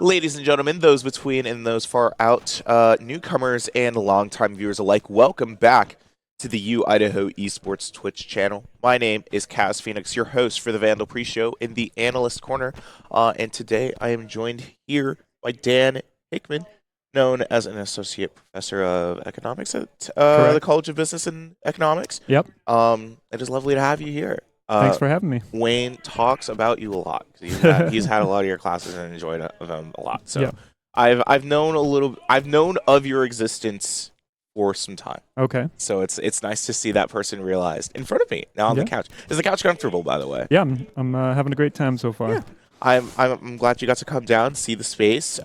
Ladies and gentlemen, those between and those far out, newcomers and longtime viewers alike, welcome back to the Idaho Esports Twitch channel. My name is Kaz Phoenix, your host for the Vandal Pre-Show in the Analyst Corner, and today I am joined here by Dan Hickman, known as an associate professor of economics at the College of Business and Economics. Yep. It is lovely to have you here. Thanks for having me. Wayne talks about you a lot. He's had a lot of your classes and enjoyed them a lot. So Yep. I've known of your existence for some time. Okay. So it's nice to see that person realized in front of me now on the couch. Is the couch comfortable, by the way? Yeah, I'm having a great time so far. Yeah. I'm glad you got to come down, see the space.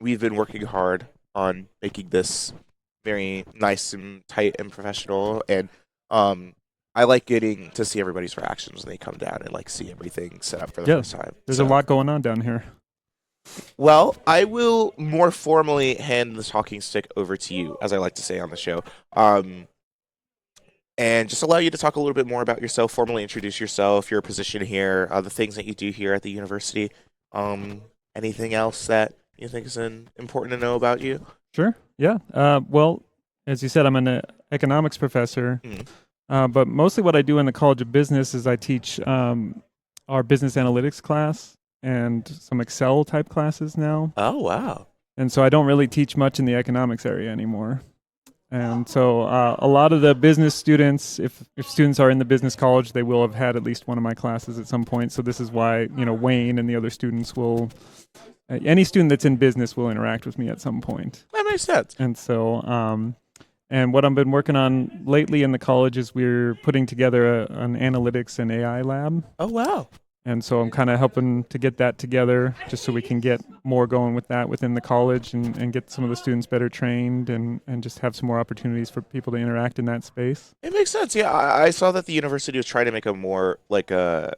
We've been working hard on making this very nice and tight and professional, and I like getting to see everybody's reactions when they come down and see everything set up for the first time. There's a lot going on down here. Well, I will more formally hand the talking stick over to you, as I like to say on the show, and just allow you to talk a little bit more about yourself, formally introduce yourself, your position here, the things that you do here at the university, anything else that you think is important to know about you. Sure. Yeah. Well, as you said, I'm an economics professor. But mostly what I do in the College of Business is I teach our business analytics class and some Excel type classes now. Oh, wow. And so I don't really teach much in the economics area anymore. And so a lot of the business students, if students are in the business college, they will have had at least one of my classes at some point. So this is why, Wayne and the other students will, any student that's in business will interact with me at some point. That makes sense. And so, and what I've been working on lately in the college is we're putting together an analytics and AI lab. Oh, wow. And so I'm kind of helping to get that together just so we can get more going with that within the college and get some of the students better trained and just have some more opportunities for people to interact in that space. It makes sense. Yeah, I saw that the university was trying to make a more a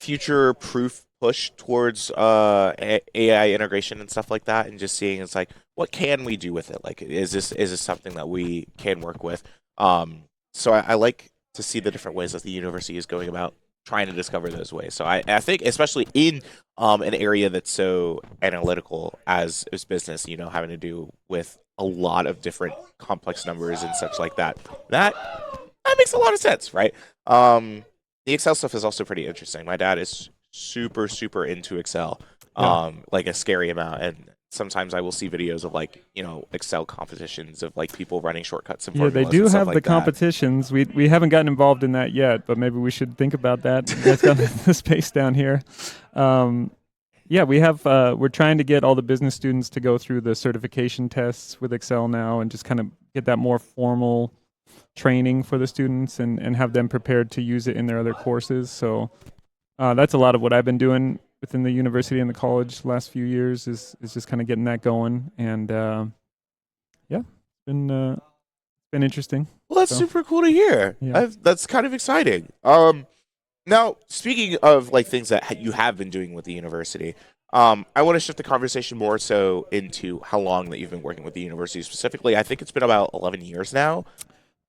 future-proof push towards AI integration and stuff like that, and just seeing it's what can we do with it? Is this something that we can work with? So I like to see the different ways that the university is going about trying to discover those ways. So I think, especially in an area that's so analytical as business, having to do with a lot of different complex numbers and such like that, that makes a lot of sense, right? The Excel stuff is also pretty interesting. My dad is super into Excel, a scary amount, and sometimes I will see videos of Excel competitions of people running shortcuts and formulas. Yeah, they do and have stuff the competitions. We haven't gotten involved in that yet, but maybe we should think about that. That's got the space down here. Yeah, we have. We're trying to get all the business students to go through the certification tests with Excel now, and just kind of get that more formal training for the students and have them prepared to use it in their other courses. So that's a lot of what I've been doing within the university and the college the last few years is just kind of getting that going. And yeah, it's been interesting. Well, that's super cool to hear. Yeah. That's kind of exciting. Now, speaking of things that you have been doing with the university, I want to shift the conversation more so into how long that you've been working with the university specifically. I think it's been about 11 years now.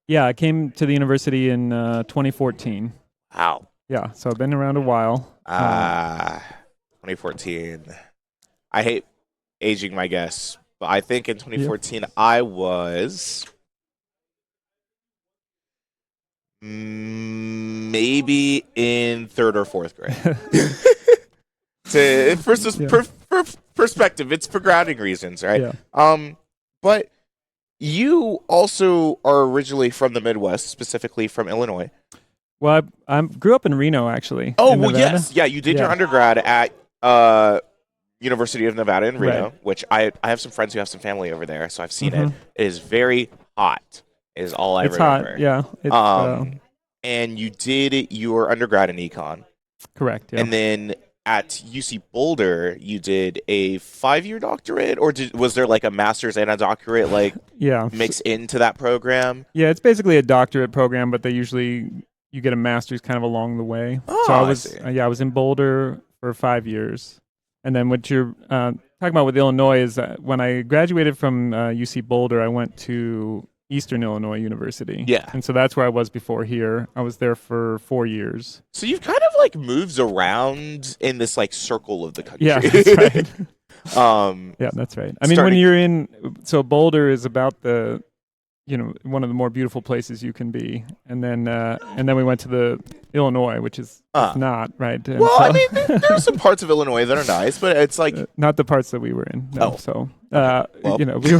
Yeah, I came to the university in 2014. Wow. Yeah, so I've been around a while. 2014. I hate aging my guess, but I think in 2014 I was maybe in 3rd or 4th grade. Perspective, it's for grounding reasons, right? Yeah. But you also are originally from the Midwest, specifically from Illinois. Well, I grew up in Reno, actually. Oh, well, yes. Yeah, you did your undergrad at University of Nevada in Reno, which I have some friends who have some family over there, so I've seen it. It is very hot, is all I remember. It's hot, yeah. And you did your undergrad in econ. Correct, yeah. And then at UC Boulder, you did a 5-year doctorate, or was there a master's and a doctorate mixed into that program? Yeah, it's basically a doctorate program, but they usually you get a master's kind of along the way. Oh, so I was in Boulder for 5 years. And then what you're talking about with Illinois is when I graduated from UC Boulder, I went to Eastern Illinois University. Yeah. And so that's where I was before here. I was there for 4 years. So you've kind of like moved around in this like circle of the country. Yeah, that's right. um, Yeah, that's right. I mean, when you're so Boulder is about one of the more beautiful places you can be, and then we went to the Illinois, which is it's not right. And well, I mean, there are some parts of Illinois that are nice, but it's like not the parts that we were in. No. Oh. So Well. we were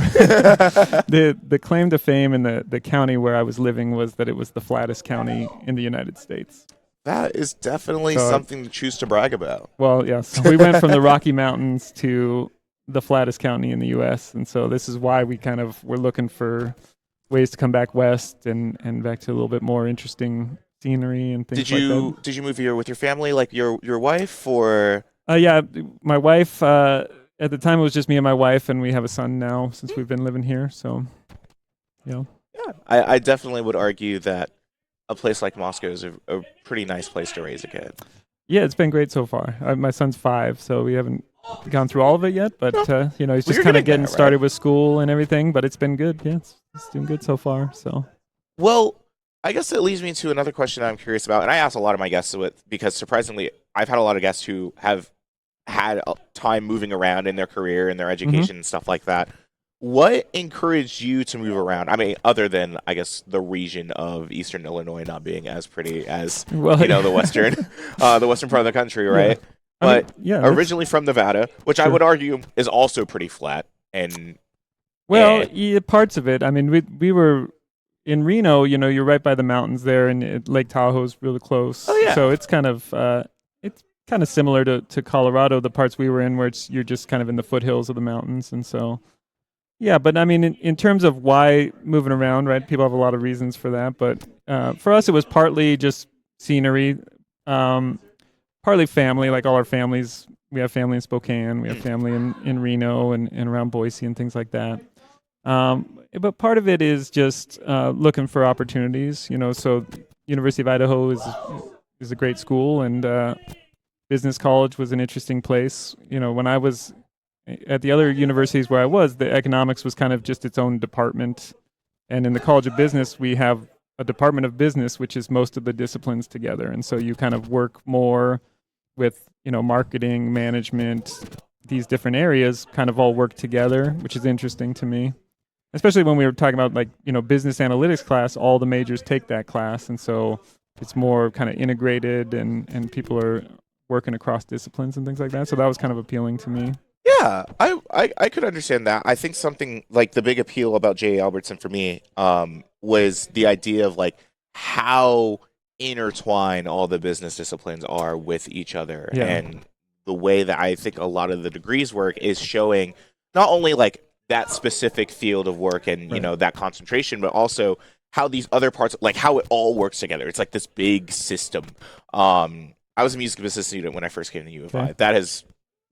the claim to fame in the county where I was living was that it was the flattest county in the United States. That is definitely something to choose to brag about. Well, yes, so we went from the Rocky Mountains to the flattest county in the U.S., and so this is why we kind of were looking for ways to come back west and back to a little bit more interesting scenery and things like that. Did you move here with your family, like your wife, or? Yeah, my wife. At the time, it was just me and my wife, and we have a son now since we've been living here. So, Yeah, I definitely would argue that a place like Moscow is a pretty nice place to raise a kid. Yeah, it's been great so far. My son's 5, so we haven't gone through all of it yet, but he's just kind of getting started with school and everything. But it's been good. Yeah, it's doing good so far. So, well, I guess that leads me to another question I'm curious about, and I ask a lot of my guests because surprisingly, I've had a lot of guests who have had time moving around in their career and their education and stuff like that. What encouraged you to move around? I mean, other than, I guess, the region of Eastern Illinois not being as pretty as, the western part of the country, right? Yeah. But originally from Nevada, which I would argue is also pretty flat. And parts of it. I mean, we were in Reno. You're right by the mountains there, and Lake Tahoe's really close. Oh, yeah. So it's kind of similar to Colorado, the parts we were in, where you're just kind of in the foothills of the mountains, and so. Yeah, but I mean, in terms of why moving around, right? People have a lot of reasons for that, but for us, it was partly just scenery, partly family. Like all our families, we have family in Spokane, we have family in Reno and around Boise and things like that. But part of it is just looking for opportunities. So University of Idaho is a great school, and business college was an interesting place. When I was at the other universities where I was, the economics was kind of just its own department. And in the College of Business, we have a department of business, which is most of the disciplines together. And so you kind of work more with, marketing, management, these different areas kind of all work together, which is interesting to me. Especially when we were talking about business analytics class, all the majors take that class. And so it's more kind of integrated and people are working across disciplines and things like that. So that was kind of appealing to me. Yeah, I could understand that. I think something like the big appeal about J.A. Albertson for me was the idea of like how intertwined all the business disciplines are with each other. Yeah. And the way that I think a lot of the degrees work is showing not only like that specific field of work and, that concentration, but also how these other parts, like how it all works together. It's like this big system. I was a music business student when I first came to U of I. That has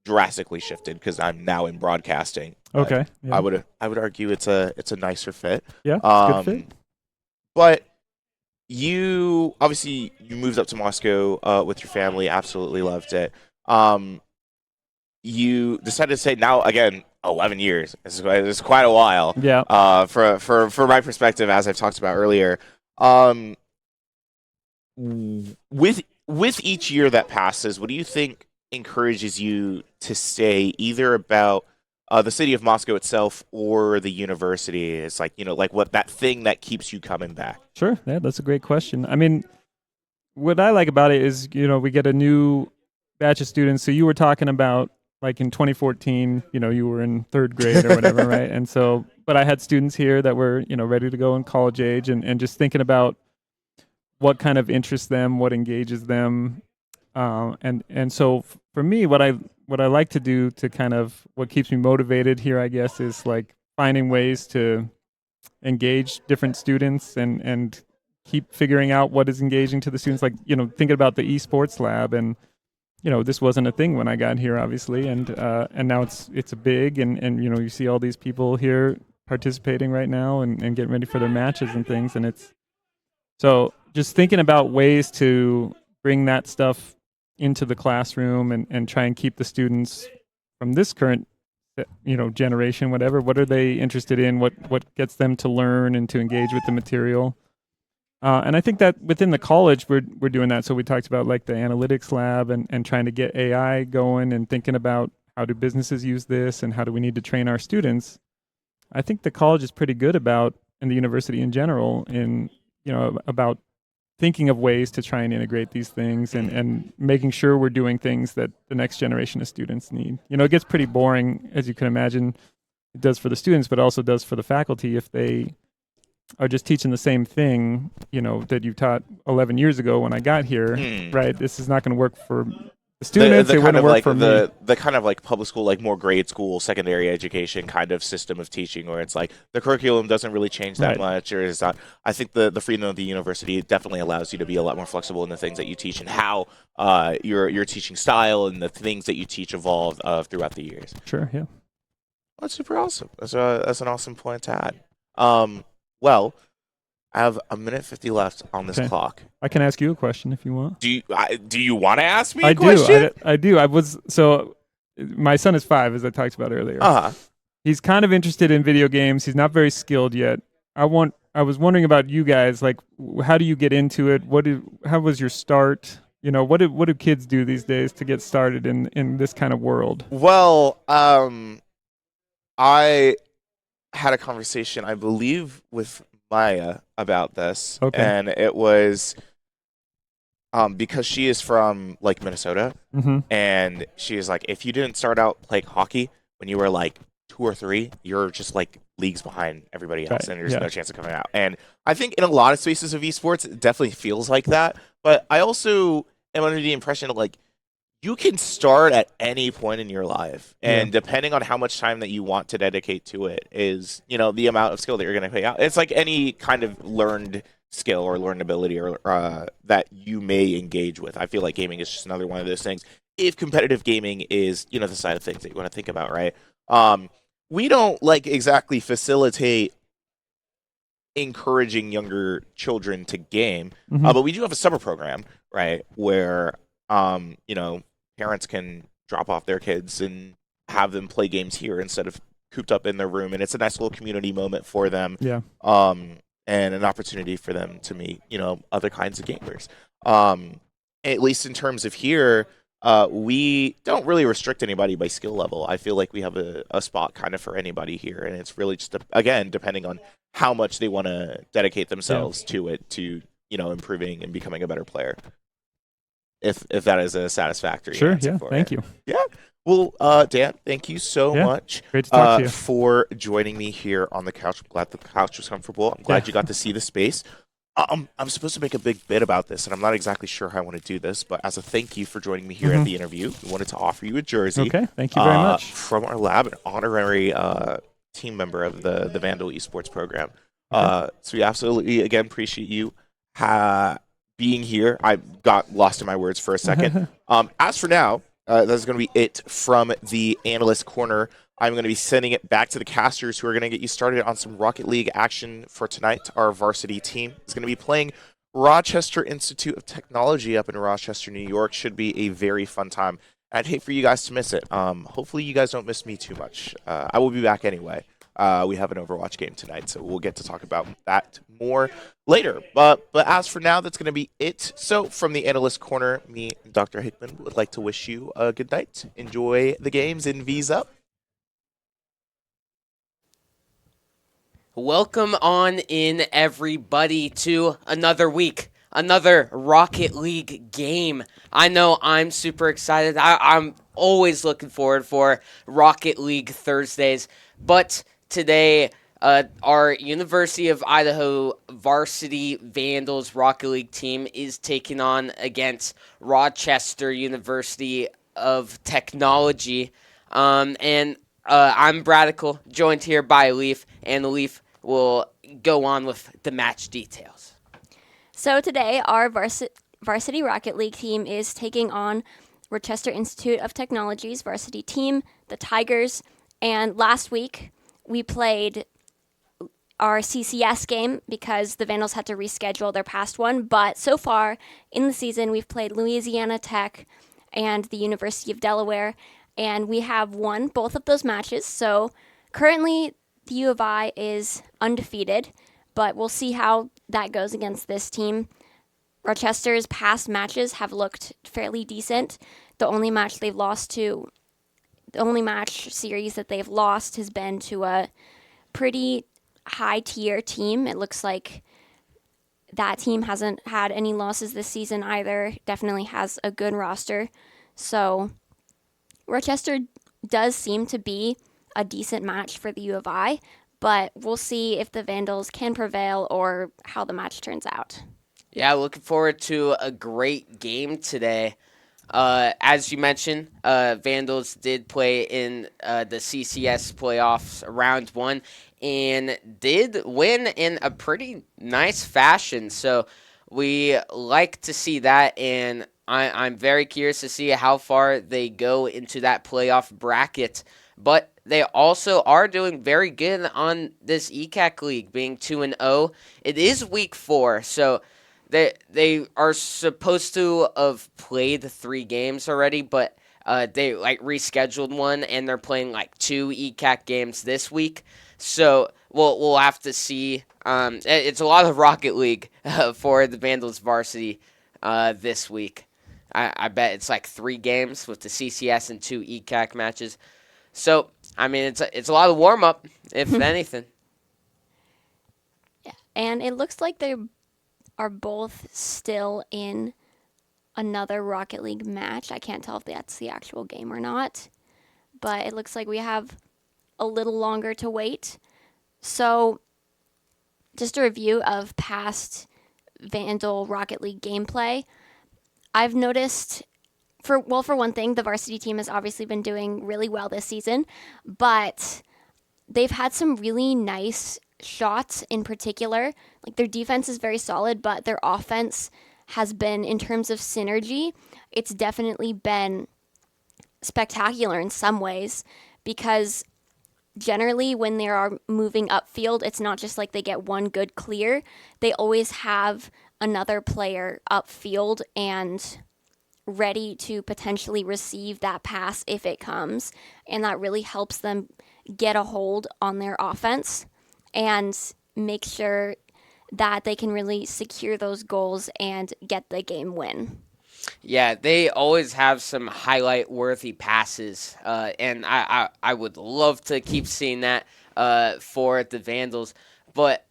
drastically shifted because I'm now in broadcasting. Okay. Yeah. I would argue it's a nicer fit. Yeah, it's a good fit. But you obviously moved up to Moscow with your family, absolutely loved it. You decided to say now again 11 years. It's quite a while. Yeah. For my perspective, as I've talked about earlier. With each year that passes, what do you think encourages you to say either about the city of Moscow itself or the university? It's like, like what that thing that keeps you coming back. Sure. Yeah, that's a great question. I mean, what I like about it is, we get a new batch of students. So you were talking about like in 2014, you were in 3rd grade or whatever, right? And so, but I had students here that were, ready to go in college age and just thinking about what kind of interests them, what engages them. And so for me, what I like to do to kind of what keeps me motivated here, I guess, is like finding ways to engage different students and keep figuring out what is engaging to the students. Like, thinking about the Esports lab, and this wasn't a thing when I got here, obviously, and now it's a big and you see all these people here participating right now and getting ready for their matches and things, and it's so just thinking about ways to bring that stuff into the classroom and try and keep the students from this current generation, whatever. What are they interested in? What gets them to learn and to engage with the material? And I think that within the college, we're doing that. So we talked about like the analytics lab and trying to get AI going and thinking about how do businesses use this and how do we need to train our students. I think the college is pretty good about, and the university in general, in about thinking of ways to try and integrate these things and making sure we're doing things that the next generation of students need. It gets pretty boring, as you can imagine. It does for the students, but also does for the faculty if they are just teaching the same thing, that you taught 11 years ago when I got here, right? This is not going to work for the students. It wouldn't work for me. The kind of like public school, like more grade school, secondary education kind of system of teaching, where it's like the curriculum doesn't really change that much, or is not. I think the freedom of the university definitely allows you to be a lot more flexible in the things that you teach and how your teaching style and the things that you teach evolve throughout the years. Sure, yeah. That's super awesome. That's an awesome point to add. Well, I have 1:50 left on this clock. I can ask you a question if you want. Do you want to ask me a question? I do. My son is 5, as I talked about earlier. He's kind of interested in video games. He's not very skilled yet. I was wondering about you guys. Like, how do you get into it? How was your start? What do kids do these days to get started in this kind of world? Well, I had a conversation, I believe, with Maya about this, and it was because she is from like Minnesota, and she is like, if you didn't start out playing hockey when you were like 2 or 3, you're just like leagues behind everybody else, and there's no chance of coming out. And I think in a lot of spaces of esports, it definitely feels like that. But I also am under the impression of like, you can start at any point in your life, and depending on how much time that you want to dedicate to it is, the amount of skill that you're going to pay out. It's like any kind of learned skill or learned ability or that you may engage with. I feel like gaming is just another one of those things. If competitive gaming is, the side of things that you want to think about, right? We don't like exactly facilitate encouraging younger children to game, but we do have a summer program, right, where parents can drop off their kids and have them play games here instead of cooped up in their room, and it's a nice little community moment for them. And an opportunity for them to meet, other kinds of gamers. At least in terms of here, we don't really restrict anybody by skill level. I feel like we have a spot kind of for anybody here, and it's really just again depending on how much they want to dedicate themselves to it, to improving and becoming a better player. If that is a satisfactory answer for thank you. Yeah. Well, Dan, thank you so much Great to talk to you. for joining me here on the couch. I'm glad the couch was comfortable. I'm glad you got to see the space. I'm supposed to make a big bit about this, and I'm not exactly sure how I want to do this, but as a thank you for joining me here at the interview, we wanted to offer you a jersey. Okay, thank you very much. From our lab, an honorary team member of the Vandal Esports program. So we absolutely, again, appreciate you being here. I got lost in my words for a second. As for now, that's going to be it from the Analyst Corner. I'm going to be sending it back to the casters who are going to get you started on some Rocket League action for tonight. Our varsity team is going to be playing Rochester Institute of Technology up in Rochester, New York. Should be a very fun time. I'd hate for you guys to miss it. Hopefully you guys don't miss me too much. I will be back anyway. We have an Overwatch game tonight, so we'll get to talk about that more later. But as for now, that's going to be it. So from the Analyst Corner, me and Dr. Hickman would like to wish you a good night. Enjoy the games and V's up. Welcome on in, everybody, to another week, another Rocket League game. I know I'm super excited. I'm always looking forward for Rocket League Thursdays, but today, our University of Idaho varsity Vandals Rocket League team is taking on against Rochester University of Technology. I'm Bradical, joined here by Leaf, and Leaf will go on with the match details. So today, our varsity Rocket League team is taking on Rochester Institute of Technology's varsity team, the Tigers, and last week, we played our CCS game because the Vandals had to reschedule their past one. But so far in the season, we've played Louisiana Tech and the University of Delaware. and we have won both of those matches. So currently, the U of I is undefeated, but we'll see how that goes against this team. Rochester's past matches have looked fairly decent. The only match series that they've lost has been to a pretty high tier team. It looks like that team hasn't had any losses this season either. Definitely has a good roster. So Rochester does seem to be a decent match for the U of I, but we'll see if the Vandals can prevail or how the match turns out. Yeah, looking forward to a great game today. As you mentioned, Vandals did play in the CCS playoffs round 1 and did win in a pretty nice fashion. So we like to see that, and I'm very curious to see how far they go into that playoff bracket. But they also are doing very good on this ECAC league, being 2-0. It is week 4, so they are supposed to have played 3 games already, but they rescheduled one, and they're playing 2 ECAC games this week. So we'll have to see. It's a lot of Rocket League for the Vandals varsity this week. I bet it's 3 games with the CCS and 2 ECAC matches. So I mean, it's a lot of warm up, if anything. Yeah, and it looks like they are both still in another Rocket League match. I can't tell if that's the actual game or not, but it looks like we have a little longer to wait. So just a review of past Vandal Rocket League gameplay. I've noticed, for one thing, the varsity team has obviously been doing really well this season, but they've had some really nice shots in particular. Their defense is very solid, but their offense has been, in terms of synergy, it's definitely been spectacular in some ways, because generally when they are moving upfield, it's not just they get one good clear. They always have another player upfield and ready to potentially receive that pass if it comes, and that really helps them get a hold on their offense and make sure that they can really secure those goals and get the game win. Yeah, they always have some highlight-worthy passes, and I would love to keep seeing that for the Vandals. But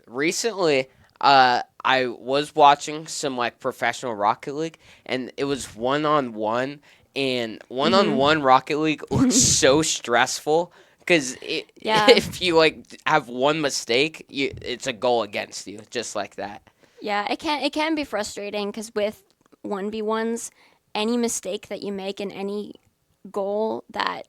recently, I was watching some professional Rocket League, and it was one-on-one, and one-on-one Rocket League looks so stressful. Because if you have one mistake, it's a goal against you, just like that. Yeah, it can be frustrating, because with 1v1s, any mistake that you make in any goal that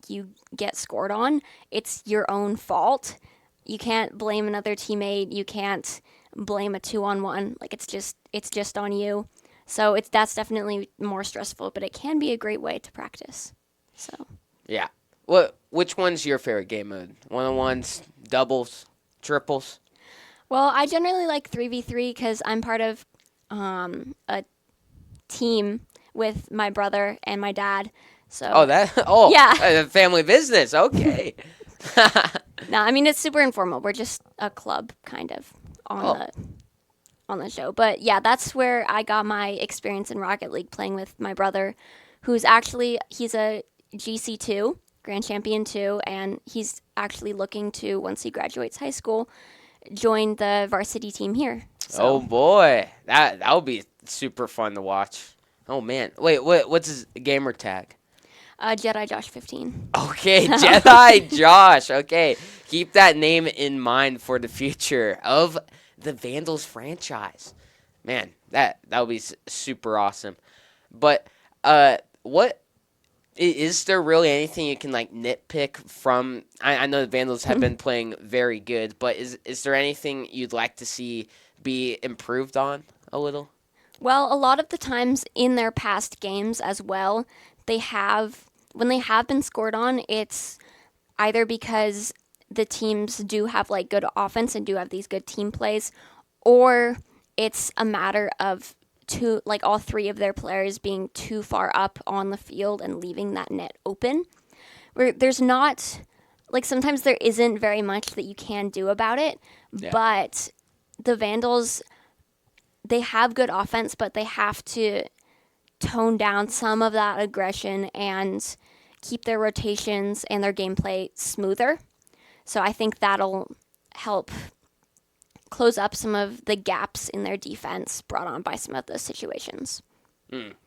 you get scored on, it's your own fault. You can't blame another teammate. You can't blame a 2-on-1. It's just on you. So that's definitely more stressful, but it can be a great way to practice. So yeah. Which one's your favorite game mode? One-on-ones, doubles, triples? Well, I generally like 3v3 because I'm part of a team with my brother and my dad. So yeah, family business. Okay. No, I mean it's super informal. We're just a club kind of on the show. But yeah, that's where I got my experience in Rocket League, playing with my brother, he's a GC2. Grand Champion 2, and he's actually looking to, once he graduates high school, join the varsity team here. So. Oh boy, that'll be super fun to watch. Oh man, wait, what's his gamer tag? Jedi Josh 15. Okay, Jedi Josh. Okay, keep that name in mind for the future of the Vandals franchise. Man, that'll be super awesome. But what? Is there really anything you can nitpick from? I know the Vandals have been playing very good, but is there anything you'd like to see be improved on a little? Well, a lot of the times in their past games as well, when they have been scored on, it's either because the teams do have good offense and do have these good team plays, or it's a matter of all three of their players being too far up on the field and leaving that net open. Where there's not, like, sometimes there isn't very much that you can do about it, but the Vandals, they have good offense, but they have to tone down some of that aggression and keep their rotations and their gameplay smoother. So I think that'll help close up some of the gaps in their defense brought on by some of those situations.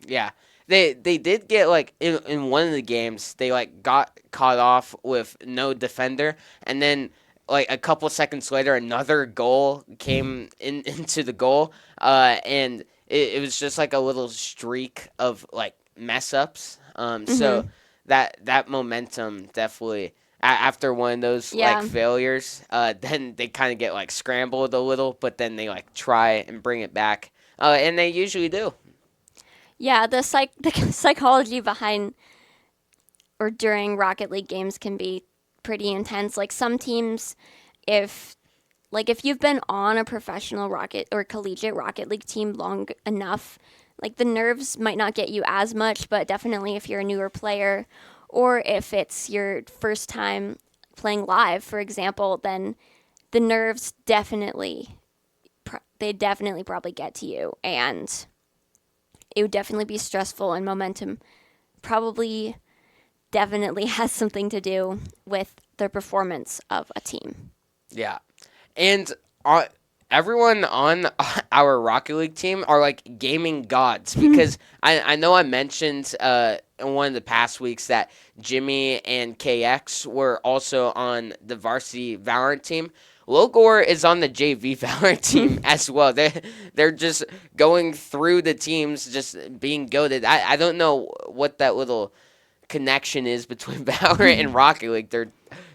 Yeah. They did get, like, in one of the games, they, like, got caught off with no defender, and then, like, a couple seconds later, another goal came into the goal, and it was just, like, a little streak of, like, mess-ups. So that momentum definitely, after one of those, like, failures, then they kind of get, like, scrambled a little, but then they, like, try and bring it back, and they usually do. Yeah, the psychology behind or during Rocket League games can be pretty intense. Like, some teams, if you've been on a professional Rocket or collegiate Rocket League team long enough, like, the nerves might not get you as much, but definitely if you're a newer player or if it's your first time playing live, for example, then the nerves definitely probably get to you, and it would definitely be stressful, and momentum definitely has something to do with the performance of a team. Yeah. And everyone on our Rocket League team are, like, gaming gods, because I know I mentioned in one of the past weeks that Jimmy and KX were also on the varsity Valorant team. Logor is on the JV Valorant team as well. They're just going through the teams, just being goated. I don't know what that little connection is between Valorant and Rocket League. They're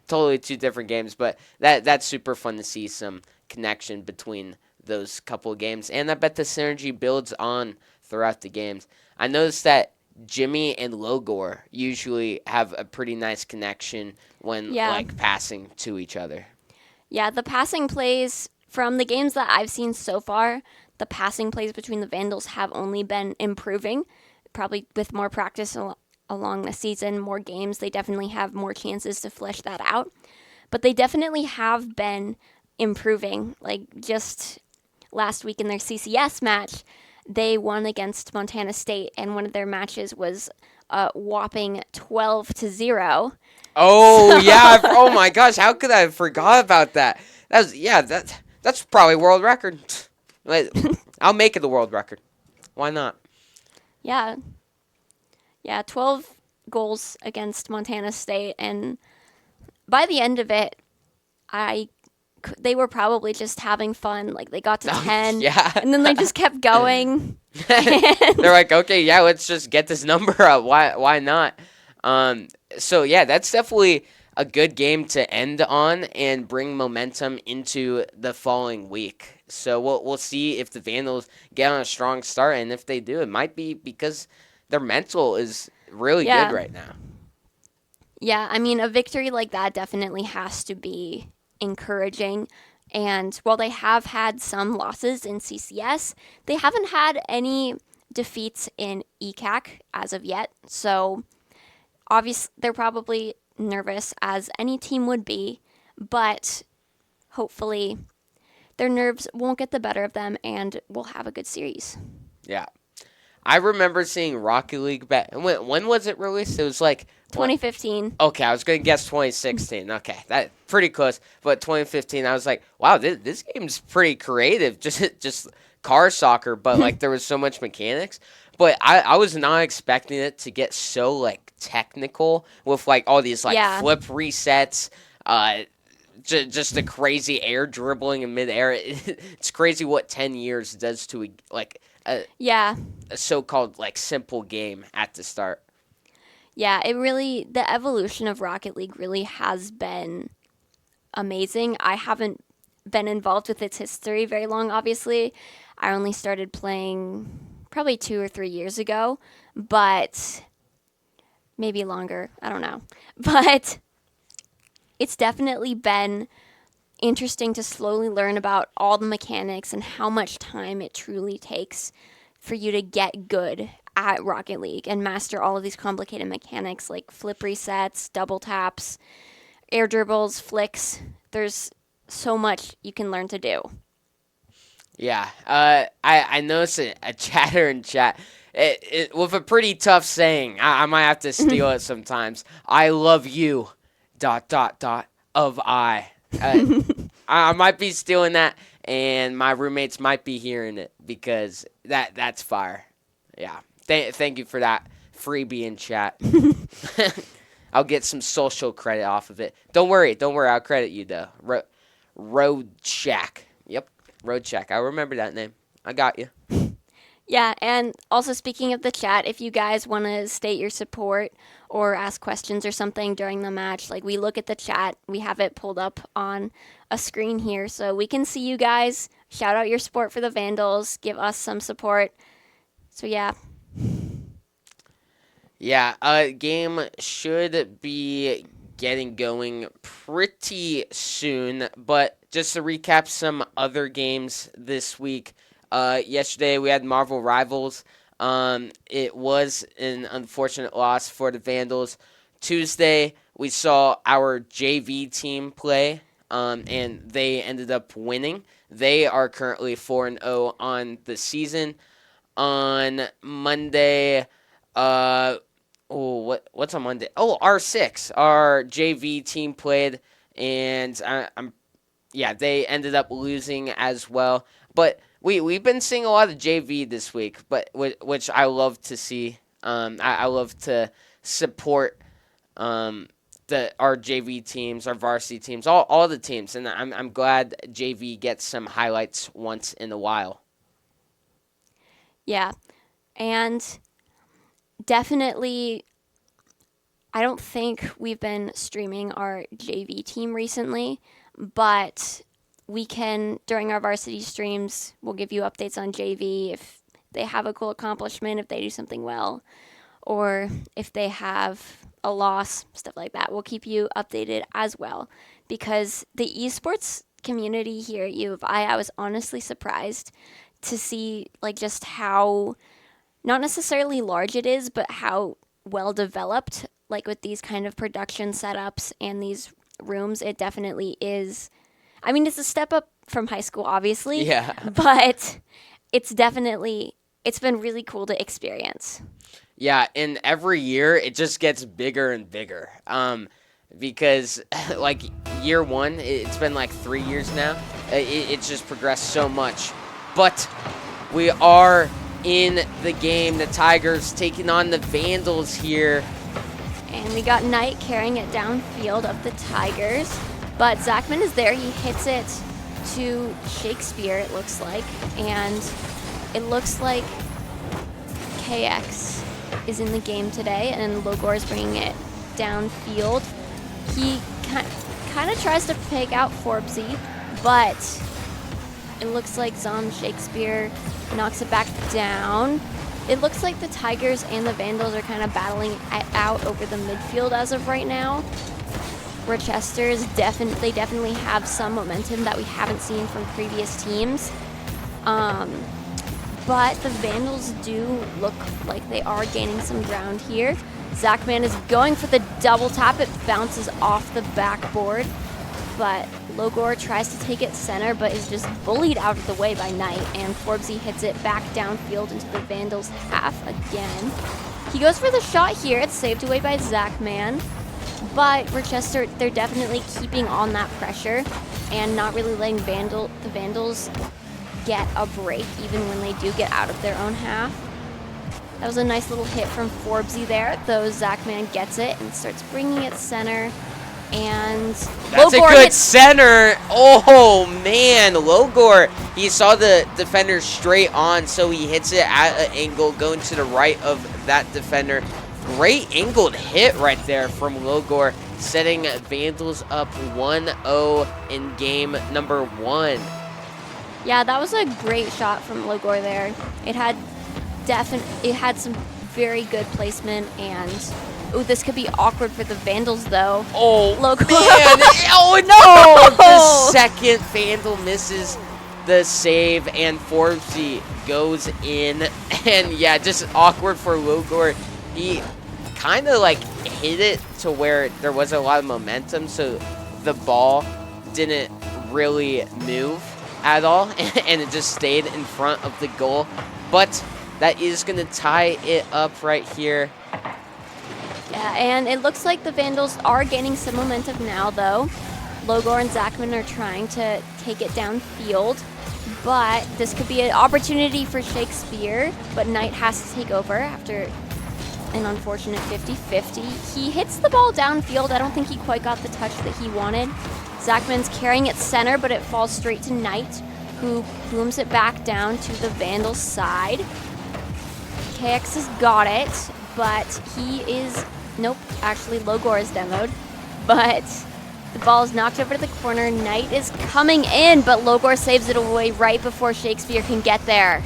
totally two different games, but that's super fun to see some connection between those couple of games, and I bet the synergy builds on throughout the games. I noticed that Jimmy and Logor usually have a pretty nice connection when like passing to each other. Yeah, the passing plays from the games that I've seen so far, the passing plays between the Vandals have only been improving. Probably with more practice along the season, more games, they definitely have more chances to flesh that out. But they definitely have been improving. Like, just last week in their CCS match, they won against Montana State, and one of their matches was a whopping 12-0. Oh, yeah. Oh, my gosh. How could I have forgot about that? That's probably world record. I'll make it the world record. Why not? Yeah. Yeah, 12 goals against Montana State, and by the end of it, they were probably just having fun. Like, they got to 10, and then they just kept going. They're like, okay, yeah, let's just get this number up. Why not? So yeah, that's definitely a good game to end on and bring momentum into the following week. So we'll see if the Vandals get on a strong start, and if they do, it might be because their mental is really good right now. Yeah, I mean, a victory like that definitely has to be encouraging. And while they have had some losses in CCS, they haven't had any defeats in ECAC as of yet. So obviously, they're probably nervous, as any team would be, but hopefully their nerves won't get the better of them and we'll have a good series. Yeah. I remember seeing Rocket League back. When was it released? It was like 2015. Okay, I was going to guess 2016. Okay, that pretty close. But 2015, I was like, wow, this game's pretty creative. Just car soccer, but like there was so much mechanics. But I was not expecting it to get so like technical with like all these like flip resets, just the crazy air dribbling in midair. It's crazy what 10 years does to a so-called like simple game at the start. Yeah, the evolution of Rocket League really has been amazing. I haven't been involved with its history very long, obviously. I only started playing probably 2 or 3 years ago, but maybe longer. I don't know. But it's definitely been interesting to slowly learn about all the mechanics and how much time it truly takes for you to get good at Rocket League and master all of these complicated mechanics like flip resets, double taps, air dribbles, flicks. There's so much you can learn to do. Yeah, I noticed a chatter in chat with a pretty tough saying. I might have to steal it sometimes. I love you, ... of I. I might be stealing that, and my roommates might be hearing it because that's fire. Yeah, thank you for that freebie in chat. I'll get some social credit off of it. Don't worry. I'll credit you though. Road Shack. Yep. Road Shack. I remember that name. I got you. Yeah, and also speaking of the chat, if you guys want to state your support or ask questions or something during the match, like we look at the chat, we have it pulled up on a screen here so we can see you guys. Shout out your support for the Vandals, give us some support. So yeah. Yeah, game should be getting going pretty soon, but just to recap some other games this week. Yesterday we had Marvel Rivals. It was an unfortunate loss for the Vandals. Tuesday we saw our JV team play, and they ended up winning. They are currently 4-0 on the season. On Monday, what's on Monday? Oh, R6, our JV team played, and they ended up losing as well. But we've been seeing a lot of JV this week, but which I love to see. I love to support our JV teams, our varsity teams, all the teams, and I'm glad JV gets some highlights once in a while. Yeah, and definitely, I don't think we've been streaming our JV team recently, but we can, during our varsity streams, we'll give you updates on JV if they have a cool accomplishment, if they do something well, or if they have a loss, stuff like that. We'll keep you updated as well, because the esports community here at U of I was honestly surprised to see like just how, not necessarily large it is, but how well developed, like with these kind of production setups and these rooms. It definitely is. I mean, it's a step up from high school, obviously. Yeah. But it's been really cool to experience. Yeah, and every year it just gets bigger and bigger. Because like year one, it's been like 3 years now. It's just progressed so much. But we are in the game. The Tigers taking on the Vandals here. And we got Knight carrying it downfield of the Tigers. But Zachman is there. He hits it to Shakespeare, it looks like. And it looks like KX is in the game today. And Logor is bringing it downfield. He kind of tries to pick out Forbesy, but it looks like Zom Shakespeare knocks it back down. It looks like the Tigers and the Vandals are kind of battling out over the midfield as of right now. Rochester is definitely have some momentum that we haven't seen from previous teams. But the Vandals do look like they are gaining some ground here. Zachman is going for the double tap. It bounces off the backboard, but Logor tries to take it center, but is just bullied out of the way by Knight, and Forbesy hits it back downfield into the Vandals' half again. He goes for the shot here. It's saved away by Zachman, but Rochester, they're definitely keeping on that pressure and not really letting the Vandals get a break even when they do get out of their own half. That was a nice little hit from Forbesy there, though Zachman gets it and starts bringing it center. And that's Logor a good center. Oh, man. Logor, he saw the defender straight on, so he hits it at an angle going to the right of that defender. Great angled hit right there from Logor, setting Vandals up 1-0 in game number 1. Yeah, that was a great shot from Logor there. It had some very good placement, and this could be awkward for the Vandals though. Oh, Logor. man. Oh, no! The second Vandal misses. the save, and Forbesy goes in. And yeah, just awkward for Logor. He kind of like hit it to where there was a lot of momentum, so the ball didn't really move at all, and it just stayed in front of the goal. But that is going to tie it up right here. Yeah, and it looks like the Vandals are gaining some momentum now, though. Logor and Zachman are trying to take it downfield, but this could be an opportunity for Shakespeare, but Knight has to take over after an unfortunate 50-50. He hits the ball downfield. I don't think he quite got the touch that he wanted. Zachman's carrying it center, but it falls straight to Knight, who booms it back down to the Vandals side. KX has got it, but he is... Nope, actually Logor is demoed, but the ball is knocked over to the corner. Knight is coming in, but Logor saves it away right before Shakespeare can get there.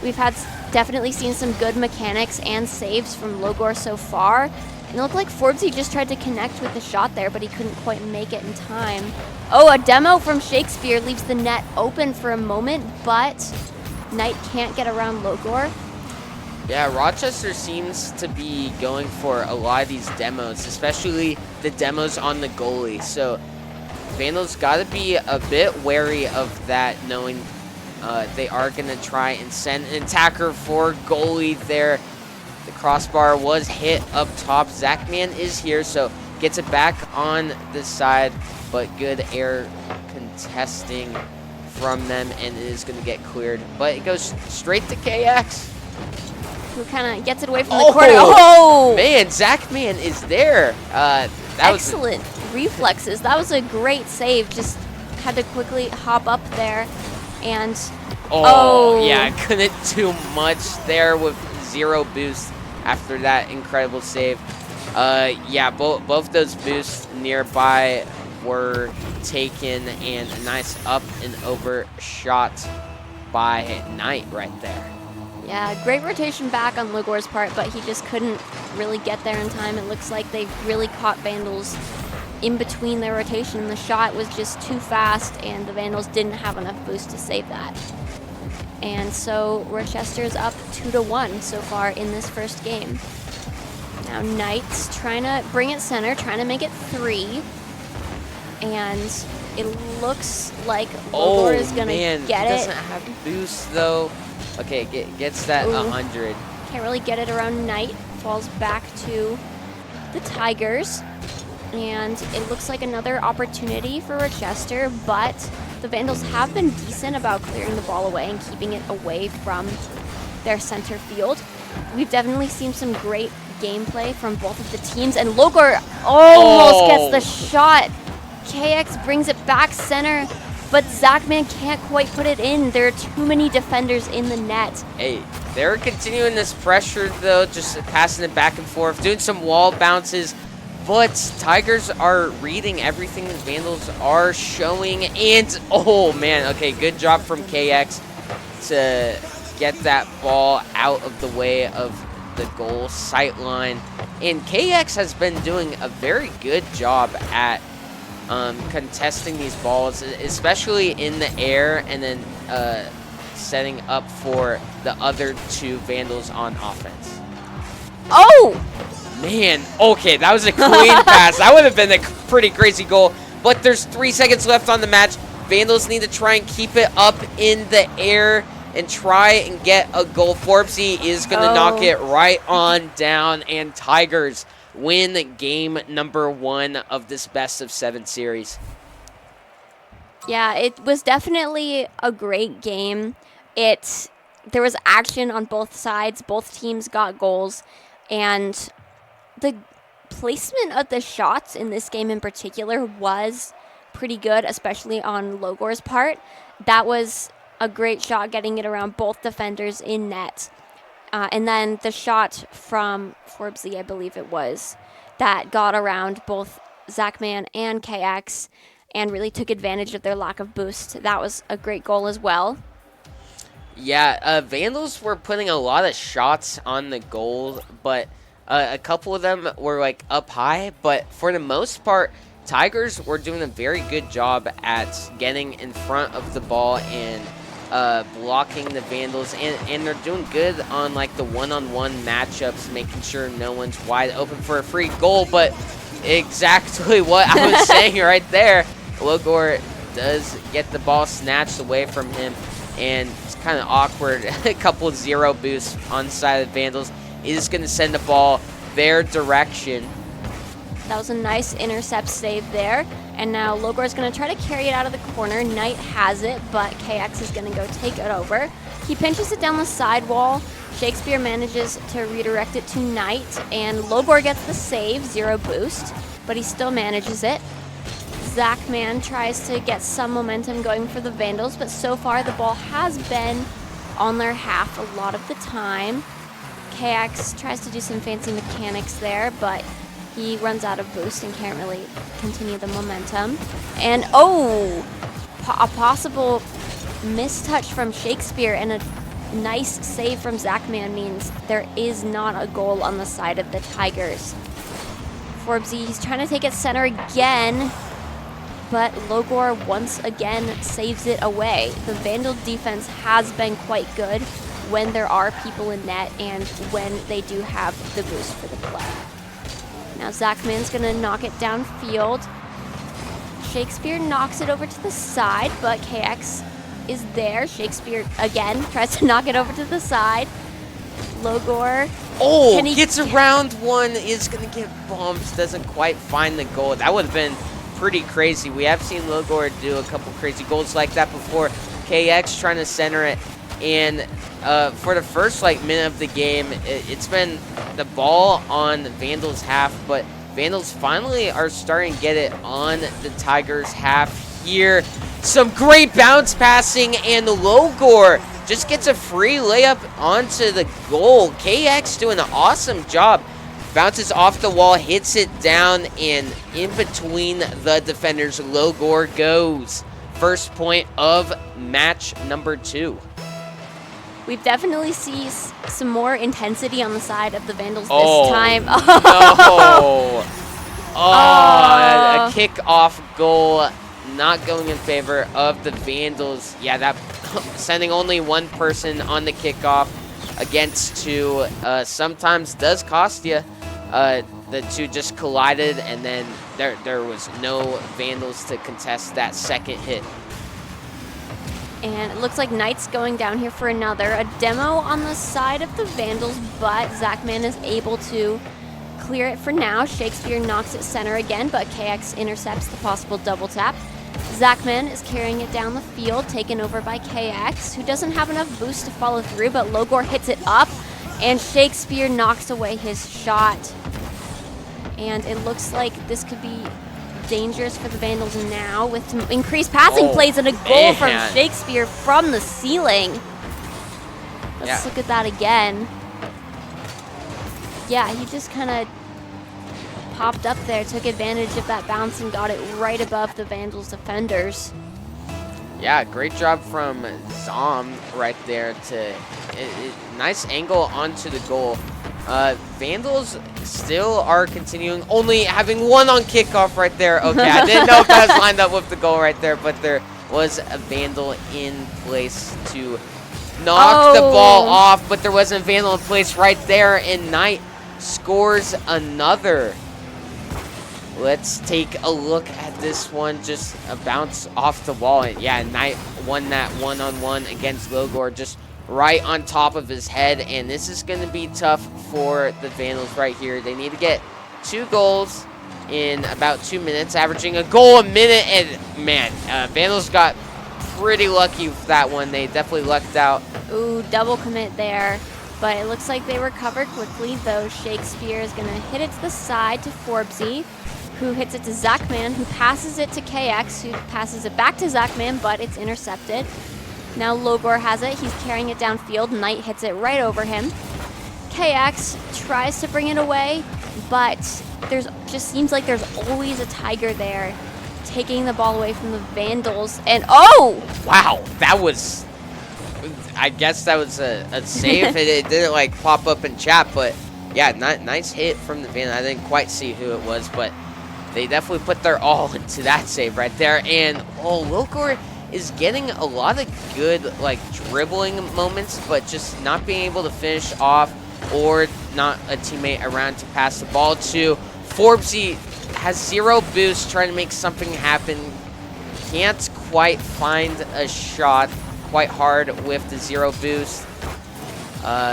We've definitely seen some good mechanics and saves from Logor so far. And it looked like Forbesy just tried to connect with the shot there, but he couldn't quite make it in time. Oh, a demo from Shakespeare leaves the net open for a moment, but Knight can't get around Logor. Yeah, Rochester seems to be going for a lot of these demos, especially the demos on the goalie. So Vandals got to be a bit wary of that, knowing they are going to try and send an attacker for goalie there. The crossbar was hit up top. Zachman is here, so gets it back on the side, but good air contesting from them, and it is going to get cleared. But it goes straight to KX. Who kind of gets it away from the corner. Oh! Man, Zachman is there. Excellent reflexes. That was a great save. Just had to quickly hop up there. And yeah, couldn't do much there with 0 boost after that incredible save. Yeah, both those boosts nearby were taken, and a nice up and over shot by Knight right there. Yeah, great rotation back on Logor's part, but he just couldn't really get there in time. It looks like they really caught Vandals in between their rotation. The shot was just too fast, and the Vandals didn't have enough boost to save that. And so Rochester's up 2-1 so far in this first game. Now Knight's trying to bring it center, trying to make it 3. And it looks like Logor is going to get it. He doesn't have boost, though. Okay, gets that 100. Can't really get it around Knight. Falls back to the Tigers. And it looks like another opportunity for Rochester, but the Vandals have been decent about clearing the ball away and keeping it away from their center field. We've definitely seen some great gameplay from both of the teams, and Logor almost gets the shot. KX brings it back center, but Zachman can't quite put it in. There are too many defenders in the net. Hey, they're continuing this pressure, though, just passing it back and forth, doing some wall bounces. But Tigers are reading everything the Vandals are showing. And, oh, man, okay, good job from KX to get that ball out of the way of the goal sight line. And KX has been doing a very good job at contesting these balls, especially in the air, and then setting up for the other 2 Vandals on offense. Oh! Man, okay, that was a clean pass. That would have been a pretty crazy goal, but there's 3 seconds left on the match. Vandals need to try and keep it up in the air and try and get a goal. Forbesy is going to knock it right on down, and Tigers win game number 1 of this best-of-7 series. Yeah, it was definitely a great game. There was action on both sides. Both teams got goals, and the placement of the shots in this game in particular was pretty good, especially on Logor's part. That was a great shot, getting it around both defenders in net. And then the shot from Forbesy, I believe it was, that got around both Zachman and KX and really took advantage of their lack of boost. That was a great goal as well. Yeah, Vandals were putting a lot of shots on the goal, but a couple of them were like up high. But for the most part, Tigers were doing a very good job at getting in front of the ball and blocking the Vandals, and they're doing good on like the one-on-one matchups, making sure no one's wide open for a free goal. But exactly what I was saying right there, Logor does get the ball snatched away from him, and it's kind of awkward. A couple of 0 boosts on the side of the Vandals. He is going to send the ball their direction. That was a nice intercept save there. And now Logor is going to try to carry it out of the corner. Knight has it, but KX is going to go take it over. He pinches it down the side wall. Shakespeare manages to redirect it to Knight, and Logor gets the save, 0 boost, but he still manages it. Zachman tries to get some momentum going for the Vandals, but so far the ball has been on their half a lot of the time. KX tries to do some fancy mechanics there, but he runs out of boost and can't really continue the momentum. And a possible mistouch from Shakespeare and a nice save from Zachman means there is not a goal on the side of the Tigers. Forbesy, he's trying to take it center again, but Logor once again saves it away. The Vandal defense has been quite good when there are people in net and when they do have the boost for the play. Now Zachman's gonna knock it downfield. Shakespeare knocks it over to the side, but KX is there. Shakespeare again tries to knock it over to the side. Logor. Oh, gets around one, is gonna get bumped, doesn't quite find the goal. That would have been pretty crazy. We have seen Logor do a couple crazy goals like that before. KX trying to center it, and for the first minute of the game, it's been the ball on Vandals half, but Vandals finally are starting to get it on the Tigers half here. Some great bounce passing, and Logor just gets a free layup onto the goal. KX doing an awesome job. Bounces off the wall, hits it down, and in between the defenders, Logor goes. First point of match number 2. We've definitely seen some more intensity on the side of the Vandals this time. No. A kick-off goal not going in favor of the Vandals. Yeah, that sending only one person on the kickoff against 2 sometimes does cost you. The 2 just collided, and then there was no Vandals to contest that second hit. And it looks like Knight's going down here for another. A demo on the side of the Vandals, but Zachman is able to clear it for now. Shakespeare knocks it center again, but KX intercepts the possible double tap. Zachman is carrying it down the field, taken over by KX, who doesn't have enough boost to follow through, but Logor hits it up, and Shakespeare knocks away his shot. And it looks like this could be dangerous for the Vandals now with some increased passing plays and a goal from Shakespeare from the ceiling. Let's look at that again. Yeah, he just kind of popped up there, took advantage of that bounce and got it right above the Vandals defenders. Yeah, great job from Zom right there. Nice angle onto the goal. Vandals still are continuing, only having one on kickoff right there. Okay, I didn't know if that was lined up with the goal right there, but there was a Vandal in place to knock the ball off, but there wasn't a Vandal in place right there, and Knight scores another. Let's take a look at this one, just a bounce off the wall, and yeah, Knight won that one-on-one against Logor, just right on top of his head, and this is going to be tough for the Vandals right here. They need to get 2 goals in about 2 minutes, averaging a goal a minute, and man, Vandals got pretty lucky with that one. They definitely lucked out. Ooh, double commit there, but it looks like they recovered quickly, though. Shakespeare is going to hit it to the side to Forbesy, who hits it to Zachman, who passes it to KX, who passes it back to Zachman, but it's intercepted. Now Logor has it. He's carrying it downfield. Knight hits it right over him. KX tries to bring it away, but just seems like there's always a Tiger there taking the ball away from the Vandals. And wow, that was, I guess that was a save. It didn't pop up in chat, but yeah, nice hit from the Vandals. I didn't quite see who it was, but they definitely put their all into that save right there. And Logor is getting a lot of good like dribbling moments, but just not being able to finish off or not a teammate around to pass the ball to. Forbesy has 0 boost, trying to make something happen. Can't quite find a shot quite hard with the 0 boost.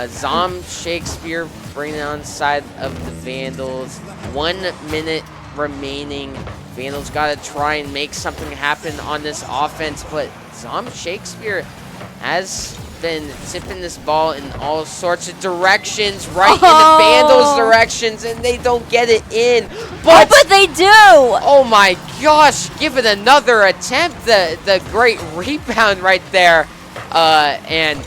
Zom Shakespeare bringing it on the side of the Vandals. 1 minute remaining. Vandals got to try and make something happen on this offense, but Zom Shakespeare has been tipping this ball in all sorts of directions, right in the Vandals' directions, and they don't get it in. But they do! Oh my gosh, give it another attempt. The great rebound right there. And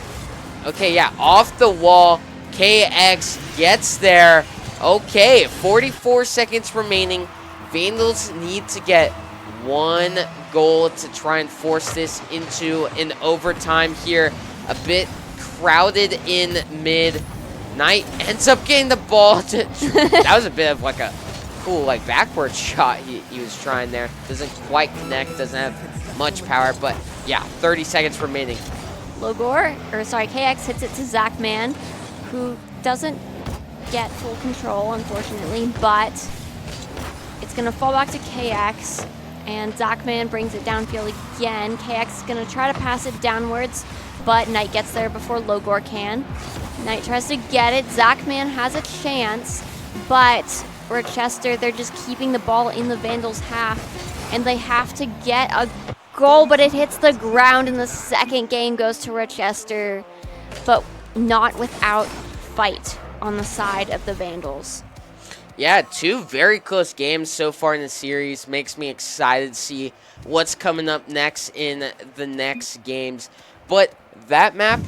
okay, yeah, off the wall. KX gets there. Okay, 44 seconds remaining. Vandals need to get 1 goal to try and force this into an overtime here. A bit crowded in mid. Knight ends up getting the ball. That was a bit of like a cool like backward shot he was trying there. Doesn't quite connect, doesn't have much power, but yeah, 30 seconds remaining. KX hits it to Zachman, who doesn't get full control, unfortunately, but it's going to fall back to KX, and Zachman brings it downfield again. KX is going to try to pass it downwards, but Knight gets there before Logor can. Knight tries to get it. Zachman has a chance, but Rochester, they're just keeping the ball in the Vandals' half, and they have to get a goal, but it hits the ground, and the second game goes to Rochester, but not without fight on the side of the Vandals. Yeah, 2 very close games so far in the series. Makes me excited to see what's coming up next in the next games. But that map,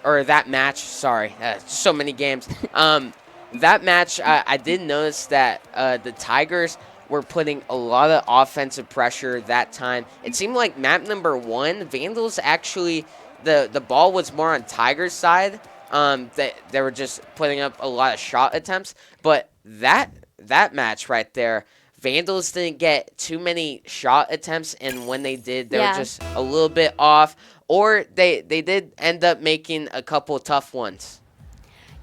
or that match, sorry, so many games. That match, I did notice that the Tigers were putting a lot of offensive pressure that time. It seemed like map number 1, Vandals actually, the ball was more on Tigers' side. They were just putting up a lot of shot attempts. But that match right there, Vandals didn't get too many shot attempts, and when they did, they were just a little bit off, or they did end up making a couple tough ones.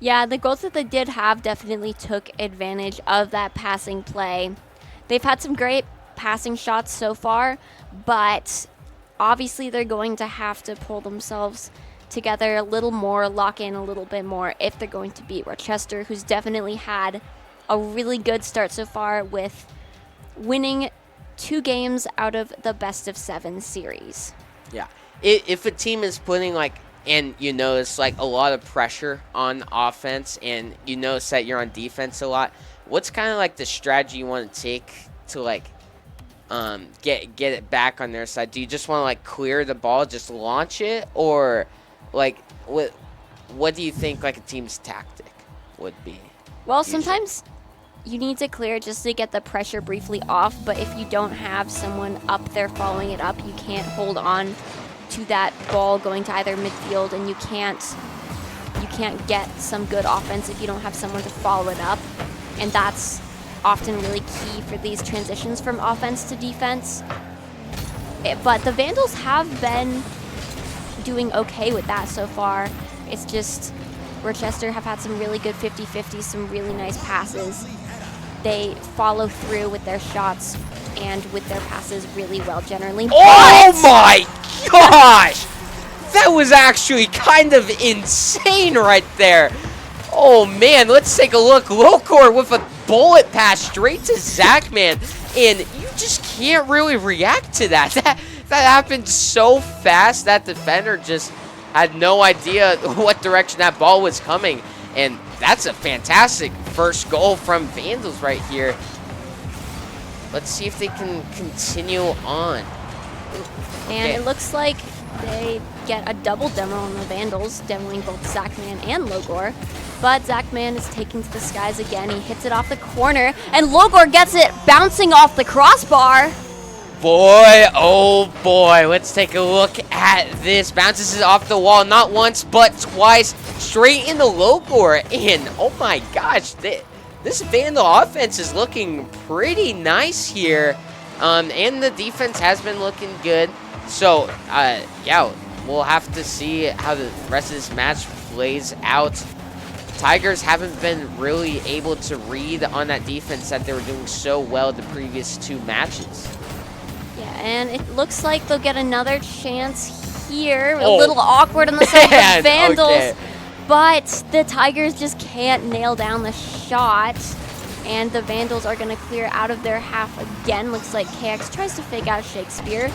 Yeah, the goals that they did have definitely took advantage of that passing play. They've had some great passing shots so far, but obviously they're going to have to pull themselves together a little more, lock in a little bit more if they're going to beat Rochester, who's definitely had a really good start so far with winning 2 games out of the best of 7 series. Yeah. If a team is putting and you notice a lot of pressure on offense, and you notice that you're on defense a lot, what's kind of the strategy you want to take to get it back on their side? Do you just want to clear the ball, just launch it, or what do you think a team's tactic would be? Well, usually? Sometimes you need to clear just to get the pressure briefly off, but if you don't have someone up there following it up, you can't hold on to that ball going to either midfield, and you can't get some good offense if you don't have someone to follow it up, and that's often really key for these transitions from offense to defense. But the Vandals have been doing okay with that so far. It's just Rochester have had some really good 50-50s, some really nice passes. They follow through with their shots and with their passes really well generally. Oh my gosh! That was actually kind of insane right there. Oh man, let's take a look. Locor with a bullet pass straight to Zachman, and you just can't really react to that. That happened so fast. That defender just had no idea what direction that ball was coming, and that's a fantastic first goal from Vandals right here. Let's see if they can continue on. And Okay. it looks like they get a double demo on the Vandals, demoing both Zachman and Logor. But Zachman is taking to the skies again. He hits it off the corner, and Logor gets it bouncing off the crossbar. Boy, oh boy, let's take a look at this. Bounces it off the wall, not once, but twice, straight into Logor. And oh my gosh, this Vandal offense is looking pretty nice here. And the defense has been looking good. So, yeah, we'll have to see how the rest of this match plays out. Tigers haven't been really able to read on that defense that they were doing so well the previous 2 matches. Yeah, and it looks like they'll get another chance here. A little awkward on the side of the Vandals. Okay. But the Tigers just can't nail down the shot. And the Vandals are going to clear out of their half again. Looks like KX tries to fake out Shakespeare,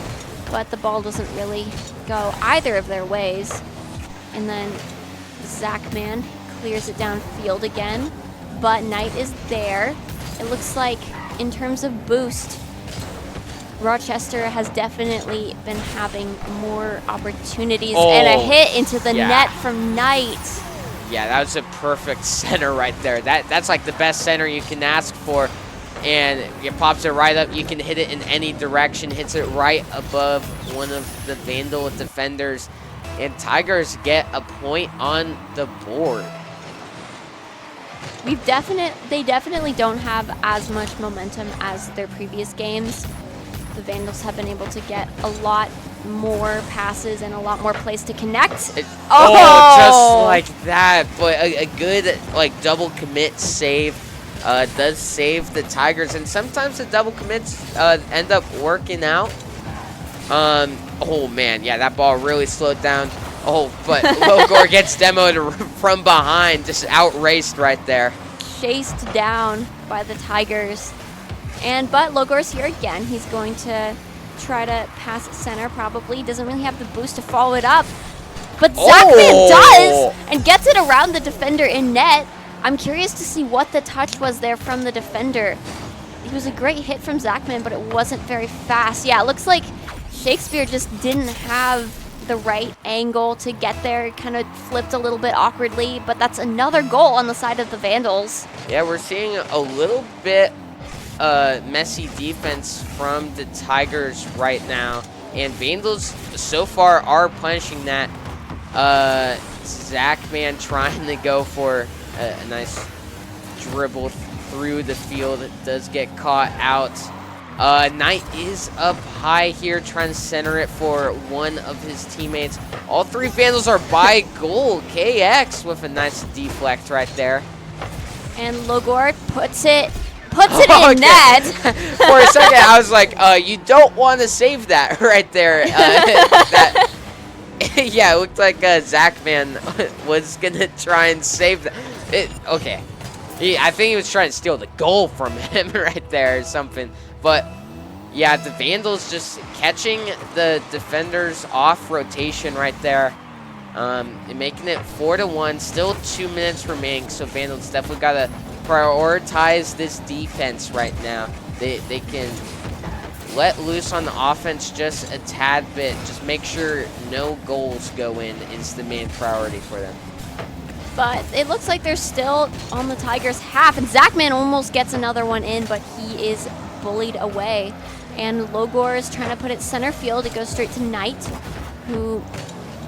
but the ball doesn't really go either of their ways. And then Zachman clears it downfield again, but Knight is there. It looks like in terms of boost, Rochester has definitely been having more opportunities, and a hit into the net from Knight. Yeah, that was a perfect center right there. That's like the best center you can ask for. And it pops it right up. You can hit it in any direction. Hits it right above one of the Vandal defenders. And Tigers get a point on the board. They definitely don't have as much momentum as their previous games. The Vandals have been able to get a lot more passes and a lot more plays to connect. Just like that. But a good double commit save does save the Tigers, and sometimes the double commits end up working out. Oh man, yeah, that ball really slowed down. Oh, but Logor gets demoed from behind, just outraced right there. Chased down by the Tigers. But Logor's here again. He's going to try to pass center probably. Doesn't really have the boost to follow it up. But Zachman does and gets it around the defender in net. I'm curious to see what the touch was there from the defender. It was a great hit from Zachman, but it wasn't very fast. Yeah, it looks like Shakespeare just didn't have the right angle to get there. Kind of flipped a little bit awkwardly, but that's another goal on the side of the Vandals. Yeah, we're seeing a little bit messy defense from the Tigers right now, and Vandals so far are punishing that. Zachman trying to go for a nice dribble through the field. It does get caught out. Knight is up high here, trying to center it for one of his teammates. All 3 Vandals are by goal. KX with a nice deflect right there. And Logor puts it in net. For a second, I was like, you don't want to save that right there. Yeah, it looked like Zachman was going to try and save that. Okay. I think he was trying to steal the goal from him right there or something. But, yeah, the Vandals just catching the defenders off rotation right there. And making it 4-1. Still 2 minutes remaining, so Vandals definitely got to prioritize this defense right now. They can let loose on the offense just a tad bit. Just make sure no goals go in is the main priority for them. But it looks like they're still on the Tigers' half, and Zachman almost gets another one in, but he is bullied away. And Logor is trying to put it center field. It goes straight to Knight, who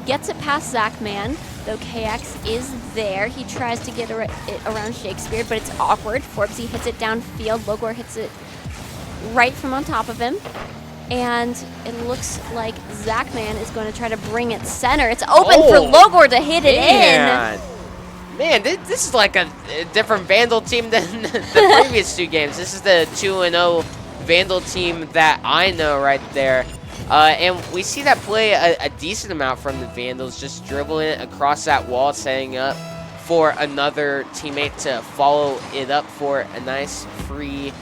gets it past Zachman, though KX is there. He tries to get it around Shakespeare, but it's awkward. Forbesy hits it downfield. Logor hits it right from on top of him. And it looks like Zachman is going to try to bring it center. It's open for Logor to hit it in. Man, this is like a different Vandal team than the previous 2 games. This is the 2-0 Vandal team that I know right there. And we see that play a decent amount from the Vandals, just dribbling it across that wall, setting up for another teammate to follow it up for a nice free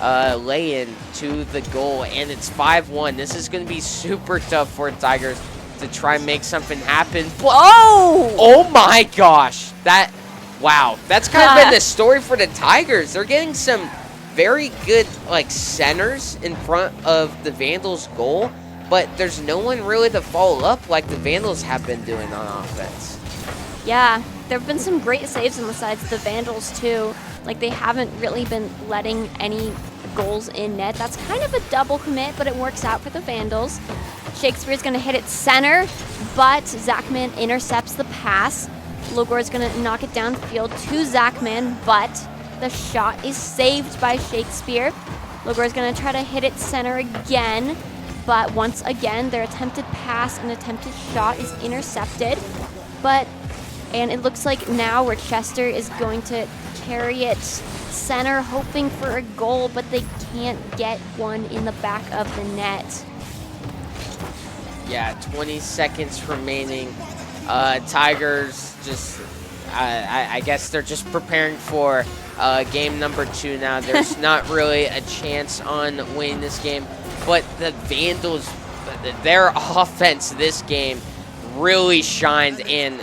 lay-in to the goal. And it's 5-1. This is going to be super tough for Tigers to try and make something happen. Oh my gosh. Wow. That's kind of been the story for the Tigers. They're getting some very good centers in front of the Vandals' goal, but there's no one really to follow up like the Vandals have been doing on offense. Yeah, there have been some great saves on the sides of the Vandals too. They haven't really been letting any goals in net. That's kind of a double commit, but it works out for the Vandals. Shakespeare's going to hit it center, but Zachman intercepts the pass. Logor is going to knock it downfield to Zachman, but The shot is saved by Shakespeare. Logor is going to try to hit it center again, but once again, their attempted pass and attempted shot is intercepted. And it looks like now Rochester is going to carry it center, hoping for a goal, but they can't get one in the back of the net. Yeah, 20 seconds remaining. Tigers just, I guess they're just preparing for game number 2 now. There's not really a chance on winning this game, but the Vandals, their offense this game really shined, and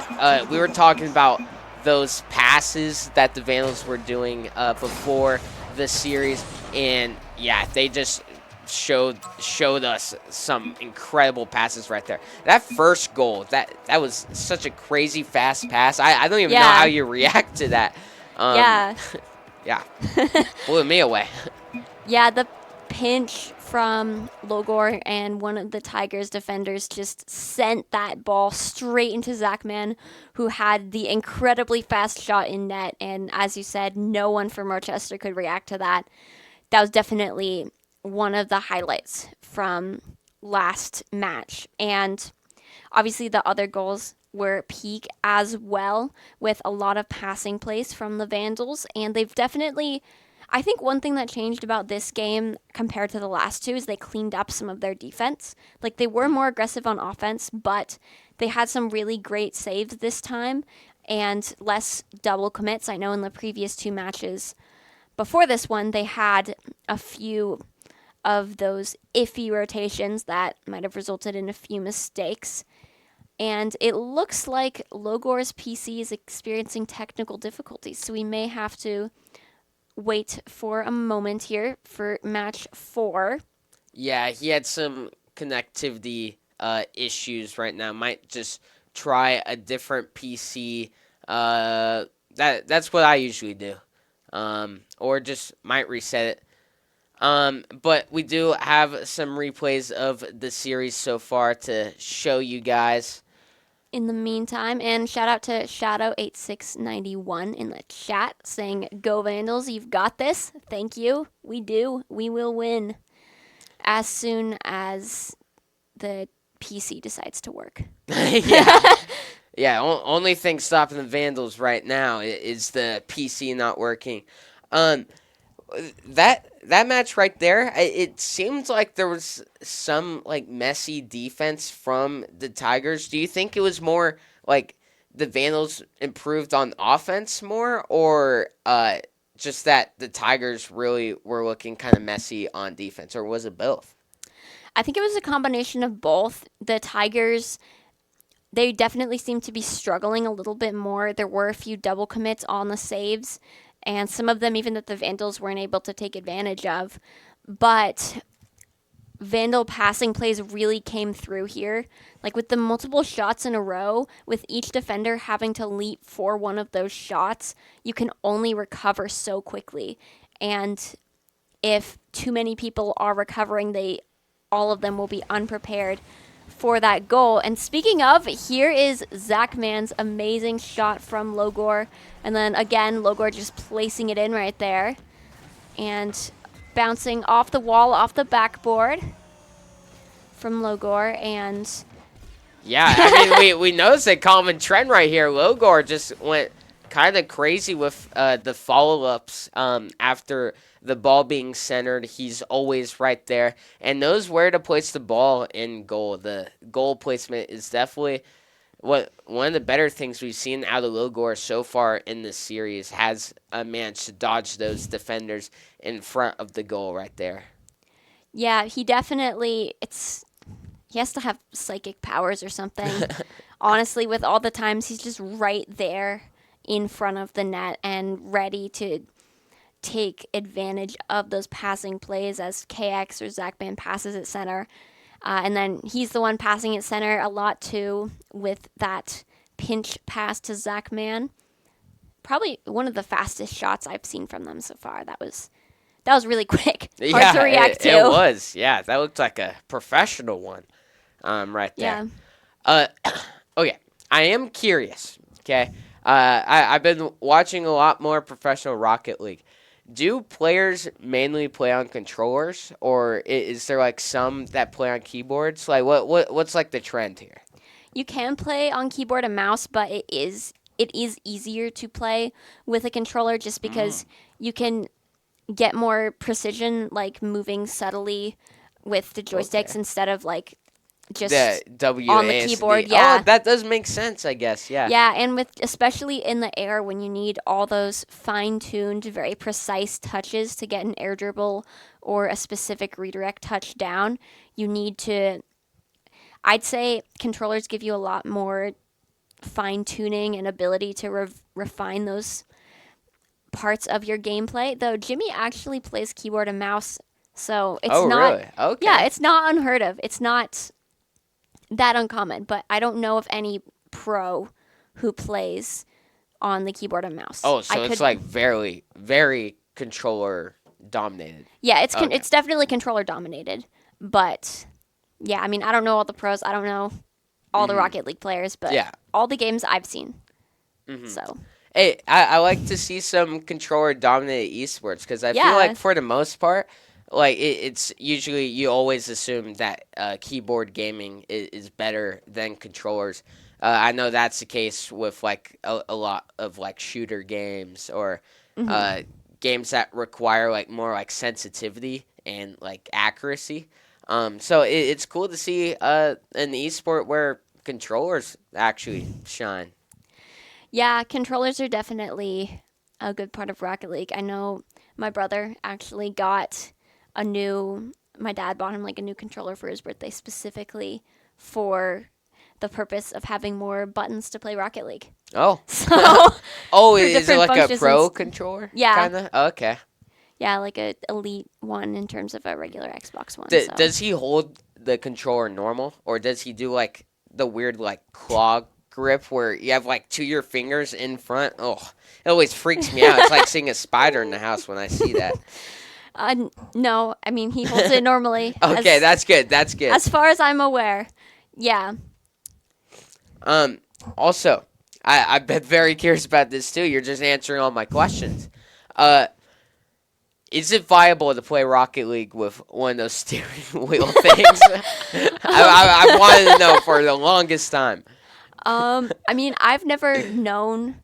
we were talking about those passes that the Vandals were doing before the series, and yeah, they just showed us some incredible passes right there. That first goal, that was such a crazy fast pass. I don't even know how you react to that. Yeah. Blew me away. Yeah, the pinch from Logor and one of the Tigers defenders just sent that ball straight into Zachman, who had the incredibly fast shot in net. And as you said, no one from Rochester could react to that. That was definitely one of the highlights from last match. And obviously the other goals were peak as well, with a lot of passing plays from the Vandals. And they've definitely, I think one thing that changed about this game compared to the last two is they cleaned up some of their defense. Like, they were more aggressive on offense, but they had some really great saves this time and less double commits. I know in the previous 2 matches before this one, they had a few of those iffy rotations that might have resulted in a few mistakes. And it looks like Logor's PC is experiencing technical difficulties, so we may have to wait for a moment here for match 4. Yeah, he had some connectivity issues right now. Might just try a different PC. That's what I usually do. Or just might reset it. But we do have some replays of the series so far to show you guys. In the meantime, and shout out to Shadow8691 in the chat saying, "Go Vandals, you've got this." Thank you. We do. We will win as soon as the PC decides to work. Yeah. Yeah, only thing stopping the Vandals right now is the PC not working. That match right there, it seemed like there was some like messy defense from the Tigers. Do you think it was more like the Vandals improved on offense more, or just that the Tigers really were looking kind of messy on defense, or was it both? I think it was a combination of both. The Tigers, they definitely seemed to be struggling a little bit more. There were a few double commits on the saves, and some of them even that the Vandals weren't able to take advantage of. But Vandal passing plays really came through here. Like, with the multiple shots in a row, with each defender having to leap for one of those shots, you can only recover so quickly. And if too many people are recovering, all of them will be unprepared for that goal. And speaking of, here is Zachman's amazing shot from Logor. And then again, Logor just placing it in right there. And bouncing off the wall, off the backboard from Logor. And yeah, I mean, we noticed a common trend right here. Logor just went kind of crazy with the follow-ups after the ball being centered. He's always right there and knows where to place the ball in goal. The goal placement is definitely one of the better things we've seen out of Logor so far in this series. Has managed to dodge those defenders in front of the goal right there. Yeah, he definitely, he has to have psychic powers or something. Honestly, with all the times he's just right there in front of the net and ready to take advantage of those passing plays as KX or Zachman passes at center. And then he's the one passing at center a lot too with that pinch pass to Zachman. Probably one of the fastest shots I've seen from them so far. That was really quick. Hard to react to. It was. Yeah, that looked like a professional one right there. Yeah. Okay, I am curious, okay? I've been watching a lot more professional Rocket League. do players mainly play on controllers, or is there like some that play on keyboards? Like what's like the trend here? You can play on keyboard and mouse, but it is easier to play with a controller just because you can get more precision, like moving subtly with the joysticks Okay. instead of like just The W on the A S D. keyboard, yeah. Oh, that does make sense, I guess. Yeah. Yeah, and with especially in the air when you need all those fine-tuned, very precise touches to get an air dribble or a specific redirect touch down, you need to. I'd say controllers give you a lot more fine-tuning and ability to refine those parts of your gameplay. Though Jimmy actually plays keyboard and mouse, so it's Oh, not. really? Okay. Yeah, it's not unheard of. It's not that uncommon, but I don't know of any pro who plays on the keyboard and mouse. Oh, so I it's could- like very, very controller dominated. yeah, it's okay. it's definitely controller dominated, but yeah, I mean, I don't know all the pros. I don't know all the Rocket League players, but Yeah. all the games I've seen. So Hey, I like to see some controller dominated esports because I feel Yeah. like for the most part, like it's usually you always assume that keyboard gaming is better than controllers. I know that's the case with like a lot of like shooter games or games that require like more like sensitivity and like accuracy. So it's cool to see an esport where controllers actually shine. yeah, controllers are definitely a good part of Rocket League. I know my brother actually got a new. My dad bought him like a new controller for his birthday specifically for the purpose of having more buttons to play Rocket League. Oh. So Oh, for is it different like a functions pro and controller? Yeah. Kinda? Okay. yeah, like a elite one in terms of a regular Xbox one. D- so. Does he hold the controller normal, or does he do like the weird like claw grip where you have like two of your fingers in front? Oh, it always freaks me out. It's like seeing a spider in the house when I see that. No, I mean he holds it normally. Okay, that's good. That's good. as far as I'm aware. Yeah. Also, I've been very curious about this too. You're just answering all my questions. Is it viable to play Rocket League with one of those steering wheel things? I wanted to know for the longest time. I mean, I've never known.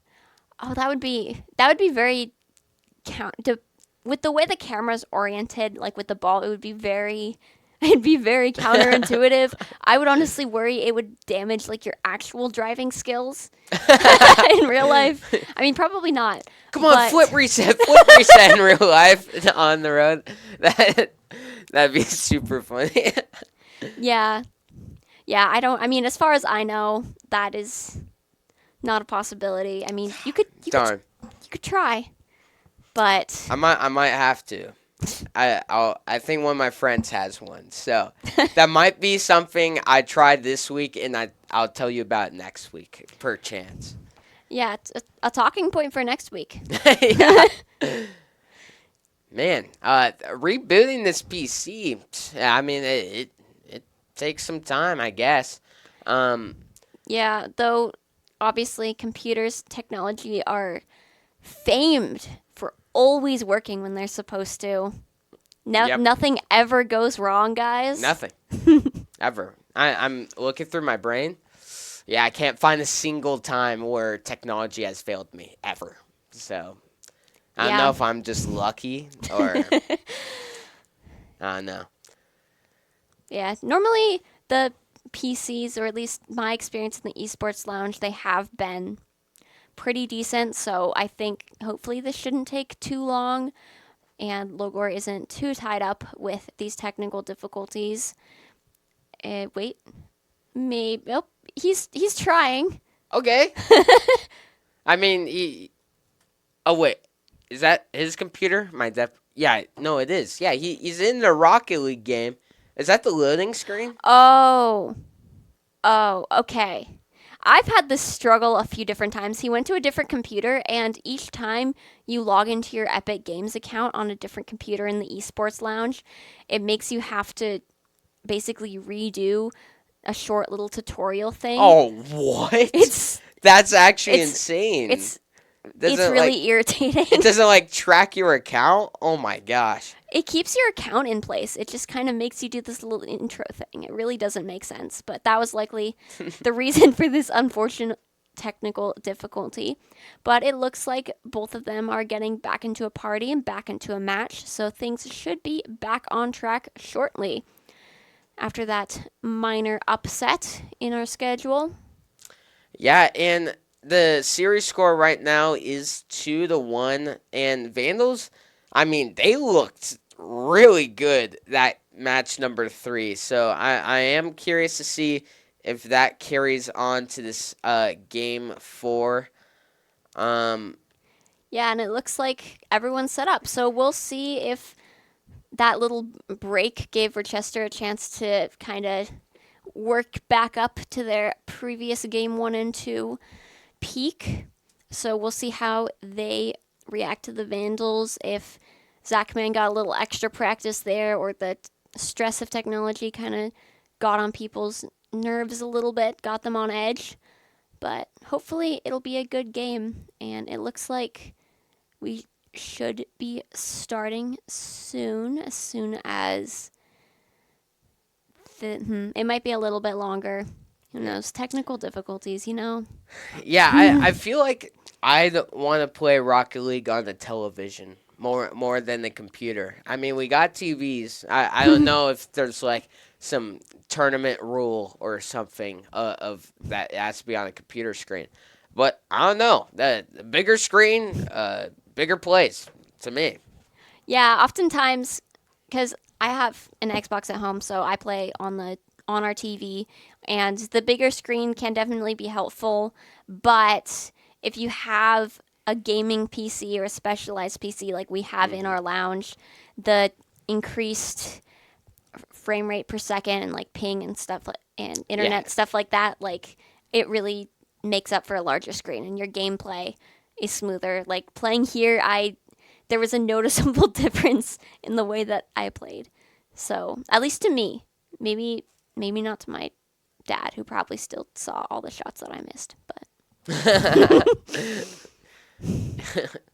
Oh, that would be very with the way the camera's oriented, like with the ball, it would be very it'd be very counterintuitive. I would honestly worry it would damage like your actual driving skills in real life. I mean, probably not. Come on, but- flip reset in real life on the road. That'd be super funny. Yeah. Yeah, I mean, as far as I know, that is not a possibility. I mean, you could Darn, try. But I might have to. I think one of my friends has one, so that might be something I tried this week, and I'll tell you about it next week, per chance. yeah, it's a talking point for next week. Yeah. Man, rebooting this PC. I mean, it takes some time, I guess. Yeah, though obviously computers, technology are famed for always working when they're supposed to. Yep. Nothing ever goes wrong, guys. Nothing. Ever. I'm looking through my brain. Yeah, I can't find a single time where technology has failed me, ever. So, I don't Yeah. know if I'm just lucky or... I don't know. Yeah, normally the PCs, or at least my experience in the esports lounge, they have been pretty decent. So I think hopefully this shouldn't take too long, and Logor isn't too tied up with these technical difficulties. Wait, maybe. Oh, he's trying. Okay. I mean, oh, wait. Is that his computer? Yeah, no, it is. Yeah, he's in the Rocket League game. Is that the loading screen? Oh, okay. I've had this struggle a few different times. He went to a different computer, and each time you log into your Epic Games account on a different computer in the esports lounge, it makes you have to basically redo a short little tutorial thing. Oh, what? It's That's actually it's- insane. it's it's really irritating. It doesn't like track your account. Oh my gosh. It keeps your account in place. It just kind of makes you do this little intro thing. It really doesn't make sense, but that was likely the reason for this unfortunate technical difficulty. But it looks like both of them are getting back into a party and back into a match, so things should be back on track shortly after that minor upset in our schedule. Yeah, and the series score right now is 2-1, and Vandals, I mean, they looked really good that match number 3. So I am curious to see if that carries on to this game 4. Yeah, and it looks like everyone's set up. So we'll see if that little break gave Rochester a chance to kind of work back up to their previous game 1 and 2 peak. So we'll see how they react to the Vandals, if Zachman got a little extra practice there, or the stress of technology kind of got on people's nerves a little bit, got them on edge. But hopefully it'll be a good game, and it looks like we should be starting soon, as soon as it might be a little bit longer. Who knows? Technical difficulties, Yeah, I feel like I'd want to play Rocket League on the television more than the computer. I mean, we got TVs. I don't know if there's like some tournament rule or something of that it has to be on a computer screen. But I don't know. The bigger screen, bigger plays to me. Yeah, oftentimes, because I have an Xbox at home, so I play on our TV, and the bigger screen can definitely be helpful. But if you have a gaming PC or a specialized PC like we have in our lounge, the increased frame rate per second and like ping and stuff and internet stuff like that, like it really makes up for a larger screen, and your gameplay is smoother. Like playing here, there was a noticeable difference in the way that I played. So at least to me, maybe not to my dad, who probably still saw all the shots that I missed. But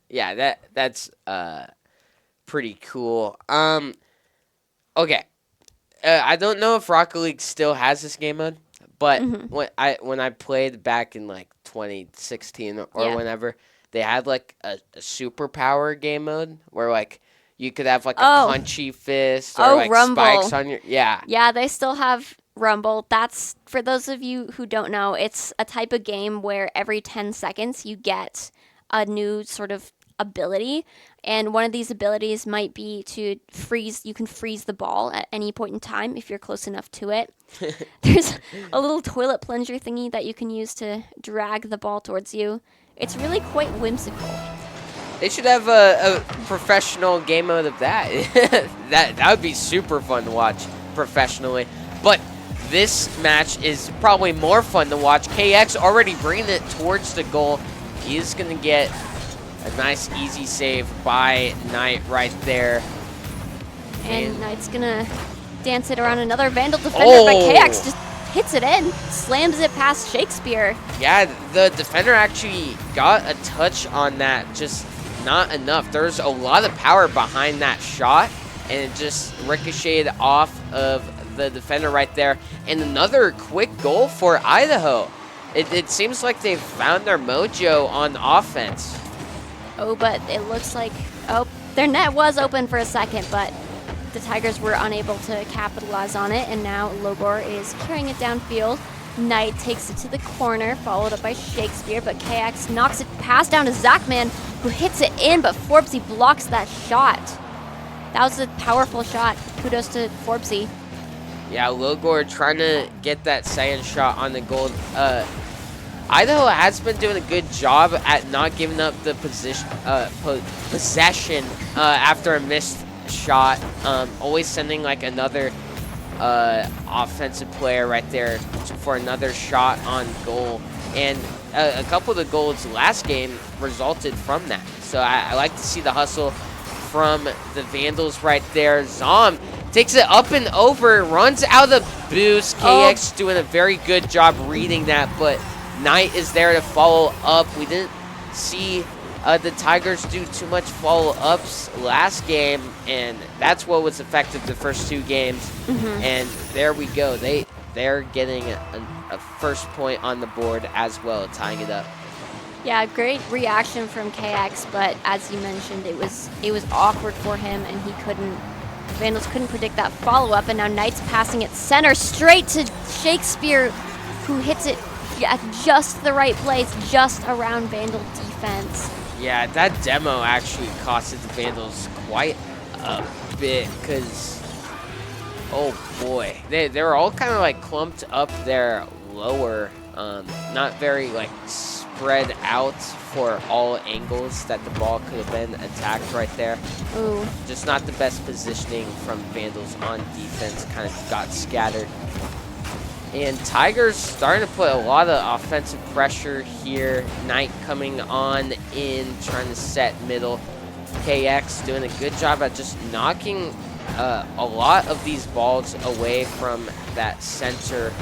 Yeah, that's pretty cool. Okay. I don't know if Rocket League still has this game mode, but when I played back in like 2016 or whenever, they had like a superpower game mode where like you could have like a punchy fist or like Rumble. spikes on your Yeah, they still have Rumble. That's, for those of you who don't know, it's a type of game where every 10 seconds you get a new sort of ability, and one of these abilities might be to freeze. You can freeze the ball at any point in time if you're close enough to it. There's a little toilet plunger thingy that you can use to drag the ball towards you. It's really quite whimsical. They should have a professional game mode of that. that would be super fun to watch professionally. But this match is probably more fun to watch. KX already bringing it towards the goal. He is going to get a nice easy save by Knight right there. And Knight's going to dance it around another Vandal defender, but KX just hits it in, slams it past Shakespeare. Yeah, the defender actually got a touch on that, just not enough. There's a lot of power behind that shot, and it just ricocheted off of the defender right there. And another quick goal for Idaho. It seems like they've found their mojo on offense. Oh, but it looks like, their net was open for a second, but the Tigers were unable to capitalize on it, and now Logor is carrying it downfield. Knight takes it to the corner, followed up by Shakespeare, but KX knocks it past down to Zachman, who hits it in, but Forbesy blocks that shot. That was a powerful shot. Kudos to Forbesy. Yeah, Logor trying to get that second shot on the goal. Idaho has been doing a good job at not giving up the possession after a missed shot. Always sending like another offensive player right there for another shot on goal. And a couple of the goals last game resulted from that. So I like to see the hustle from the Vandals right there. Zom takes it up and over, runs out of the boost. KX doing a very good job reading that, but Knight is there to follow up. We didn't see the Tigers do too much follow-ups last game, and that's what was effective the first 2 games. And there we go. They're getting a first point on the board as well, tying it up. Yeah, great reaction from KX, but as you mentioned, it was awkward for him, and Vandals couldn't predict that follow-up, and now Knight's passing it center straight to Shakespeare, who hits it at just the right place, just around Vandal defense. Yeah, that demo actually costed the Vandals quite a bit, because, oh boy, they were all kind of like clumped up there lower, not very like spread out for all angles that the ball could have been attacked right there. Ooh. Just not the best positioning from Vandals on defense, kind of got scattered. And Tigers starting to put a lot of offensive pressure here. Knight coming on in, trying to set middle. KX doing a good job at just knocking a lot of these balls away from that center.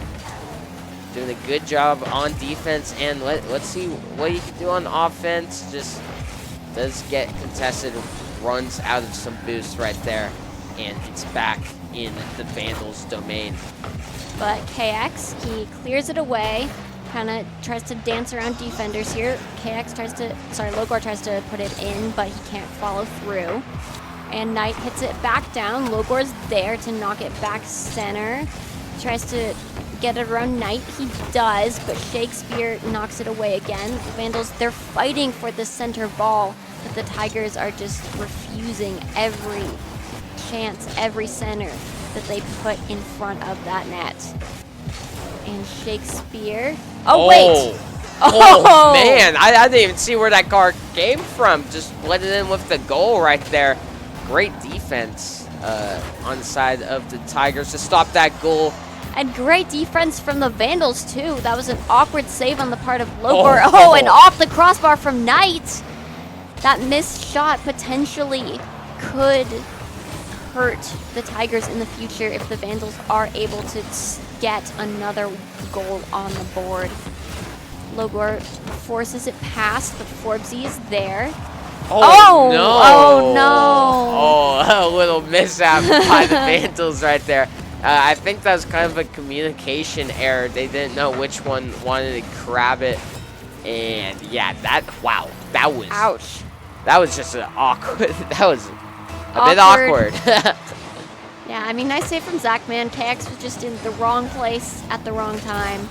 Doing a good job on defense, and let's see what he can do on offense. Just does get contested, runs out of some boost right there, and it's back in the Vandals' domain. But KX, he clears it away, kind of tries to dance around defenders here. Logor tries to put it in, but he can't follow through. And Knight hits it back down. Logor's there to knock it back center. Tries to get it around Knight. He does, but Shakespeare knocks it away again. The Vandals, they're fighting for the center ball, but the Tigers are just refusing every chance, every center that they put in front of that net. And Shakespeare... Oh, wait! Oh, man! I didn't even see where that car came from. Just let it in with the goal right there. Great defense on the side of the Tigers to stop that goal. And great defense from the Vandals, too. That was an awkward save on the part of Logor. Oh, and off the crossbar from Knight. That missed shot potentially could hurt the Tigers in the future if the Vandals are able to get another goal on the board. Logor forces it past, but Forbesy is there. Oh, no. Oh, no. Oh, a little mishap by the Vandals right there. I think that was kind of a communication error. They didn't know which one wanted to grab it. And yeah, that was... Ouch. That was just an awkward... That was a bit awkward. Yeah, I mean, nice save from Zachman. KX was just in the wrong place at the wrong time.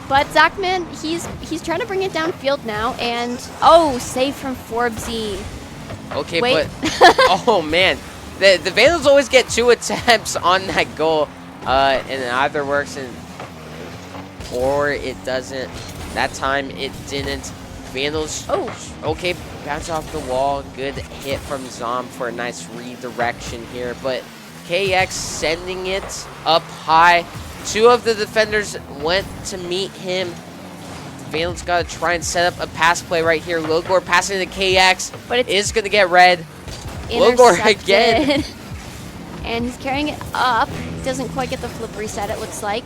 But Zachman, he's trying to bring it downfield now, and save from Forbesy. Okay, wait. but oh man, the Vandals always get 2 attempts on that goal, and it either works or it doesn't. That time it didn't. Vandals. Okay, bounce off the wall. Good hit from Zom for a nice redirection here, but KX sending it up high. 2 of the defenders went to meet him. The Vandals got to try and set up a pass play right here. Logor passing to KX, but it is going to get red. Logor again. And he's carrying it up. Doesn't quite get the flip reset, it looks like.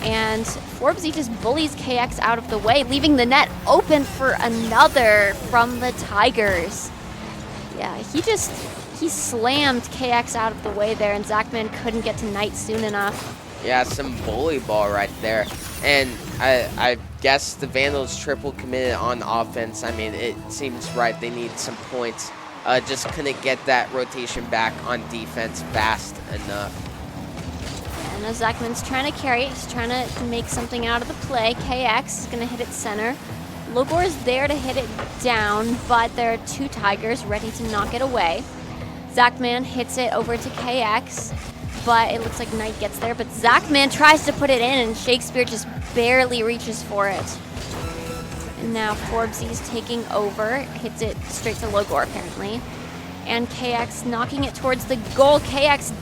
And Forbesy just bullies KX out of the way, leaving the net open for another from the Tigers. Yeah, he slammed KX out of the way there, and Zachman couldn't get to Knight soon enough. Yeah, some bully ball right there. And I guess the Vandals triple committed on offense. I mean, it seems right. They need some points. Just couldn't get that rotation back on defense fast enough. And as Zachman's trying to carry it, he's trying to make something out of the play. KX is going to hit it center. Logor is there to hit it down, but there are 2 Tigers ready to knock it away. Zachman hits it over to KX, but it looks like Knight gets there. But Zachman tries to put it in, and Shakespeare just barely reaches for it. And now Forbesy's taking over, hits it straight to Logor apparently. And KX knocking it towards the goal. KX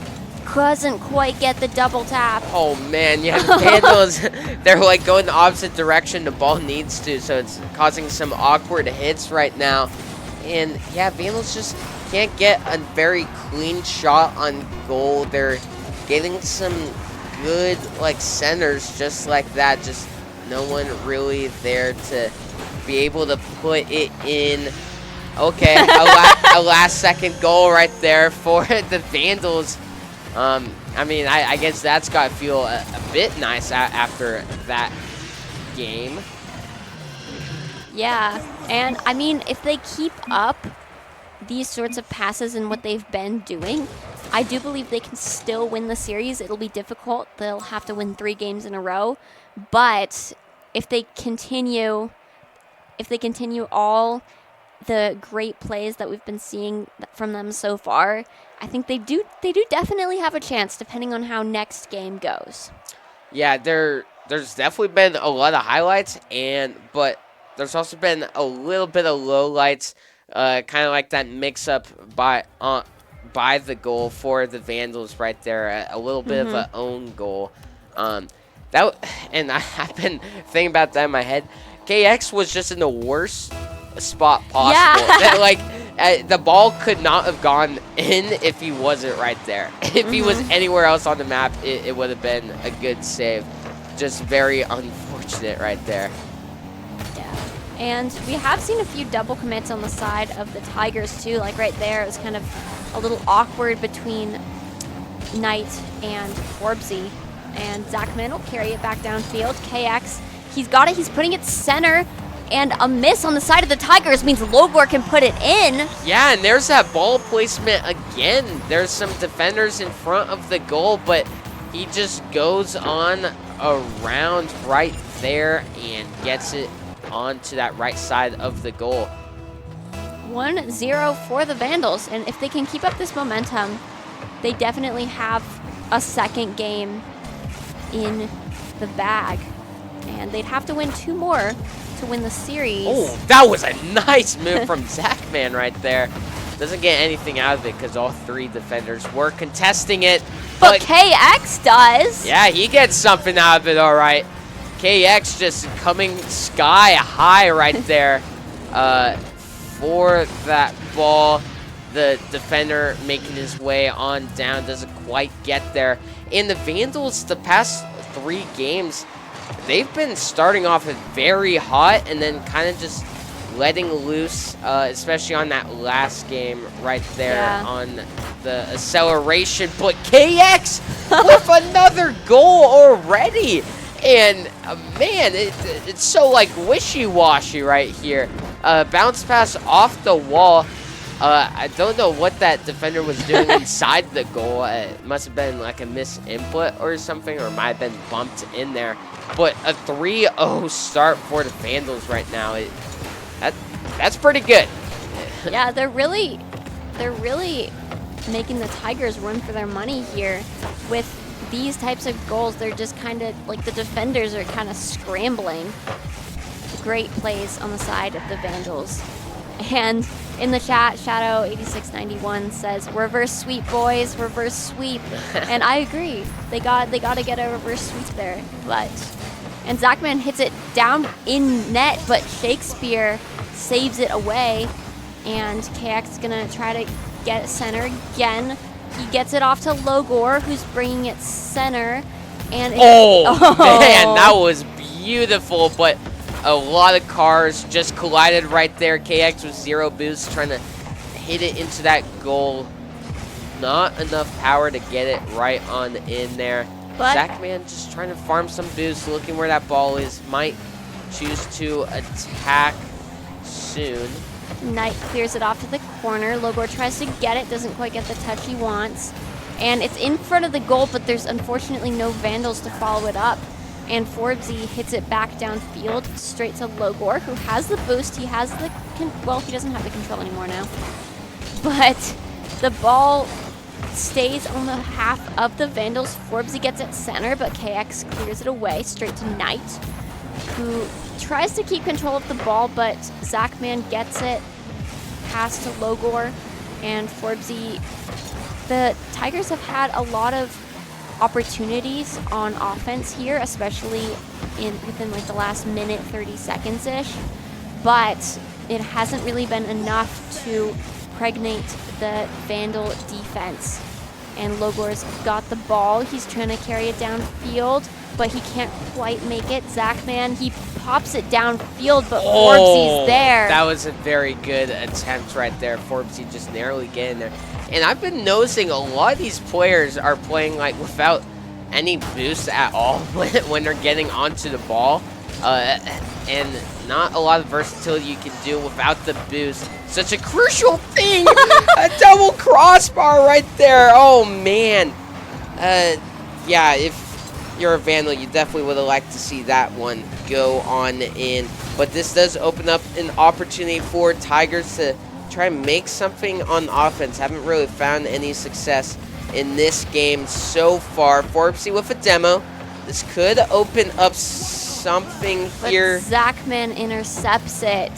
doesn't quite get the double tap. Oh man, yeah, the Vandals, they're like going the opposite direction the ball needs to, so it's causing some awkward hits right now. And yeah, Vandals just can't get a very clean shot on goal. They're getting some good like centers just like that, just no one really there to be able to put it in. Okay, a last-second goal right there for the Vandals. I mean, I guess that's got to feel a bit nice after that game. Yeah, and I mean, if they keep up these sorts of passes and what they've been doing, I do believe they can still win the series. It'll be difficult. They'll have to win 3 games in a row, but if they continue all the great plays that we've been seeing from them so far, I think they do definitely have a chance depending on how next game goes. Yeah, there's definitely been a lot of highlights, but there's also been a little bit of lowlights, kind of like that mix-up by the goal for the Vandals right there, a little bit of an own goal. And I've been thinking about that in my head. KX was just in the worst spot possible. Yeah. The ball could not have gone in if he wasn't right there. If he was anywhere else on the map, it would have been a good save. Just very unfortunate right there. Yeah. And we have seen a few double commits on the side of the Tigers too. Like right there, it was kind of a little awkward between Knight and Forbesy. And Zachman will carry it back downfield. KX, he's got it. He's putting it center. And a miss on the side of the Tigers means Logor can put it in. Yeah, and there's that ball placement again. There's some defenders in front of the goal, but he just goes on around right there and gets it onto that right side of the goal. 1-0 for the Vandals. And if they can keep up this momentum, they definitely have a second game in the bag. And they'd have to win 2 more to win the series. Oh, that was a nice move from Zachman right there. Doesn't get anything out of it because all 3 defenders were contesting it. But KX does. Yeah, he gets something out of it, all right. KX just coming sky high right there for that ball. The defender making his way on down, doesn't quite get there. And the Vandals, the past 3 games, they've been starting off very hot and then kind of just letting loose, especially on that last game right there on the acceleration. But KX with another goal already. And, man, it's so, like, wishy-washy right here. Bounce pass off the wall. I don't know what that defender was doing inside the goal. It must have been like a misinput or something, or might have been bumped in there. But a 3-0 start for the Vandals right now. That's pretty good. Yeah, they're really making the Tigers run for their money here. With these types of goals, they're just kind of like the defenders are kind of scrambling. Great plays on the side of the Vandals. And in the chat, Shadow8691 says, "Reverse sweep, boys, reverse sweep." And I agree. They got to get a reverse sweep there. And Zachman hits it down in net, but Shakespeare saves it away. And KX is gonna try to get it center again. He gets it off to Logor, who's bringing it center. And man, that was beautiful, but a lot of cars just collided right there. KX with 0 boost, trying to hit it into that goal. Not enough power to get it right on in there. But Zachman just trying to farm some boost, looking where that ball is. Might choose to attack soon. Knight clears it off to the corner. Logor tries to get it, doesn't quite get the touch he wants. And it's in front of the goal, but there's unfortunately no Vandals to follow it up. And Forbesy hits it back downfield, straight to Logor, who has the boost. He has the, well, he doesn't have the control anymore now. But the ball stays on the half of the Vandals. Forbesy gets it center, but KX clears it away, straight to Knight, who tries to keep control of the ball, but Zachman gets it past to Logor. And Forbesy, the Tigers have had a lot of opportunities on offense here, especially within like the last minute, 30 seconds ish, but it hasn't really been enough to pregnate the Vandal defense. And Logor's got the ball. He's trying to carry it downfield. but he can't quite make it. Zachman, he pops it downfield, but Forbesie's there. That was a very good attempt right there. Forbesy just narrowly getting there. And I've been noticing a lot of these players are playing like without any boost at all when they're getting onto the ball. And not a lot of versatility you can do without the boost. Such a crucial thing! A double crossbar right there. Oh, man. Yeah, if you're a Vandal, you definitely would have liked to see that one go on in. But this does open up an opportunity for Tigers to try and make something on offense. Haven't really found any success in this game so far. Forbesy with a demo. This could open up something but here. Zachman intercepts it.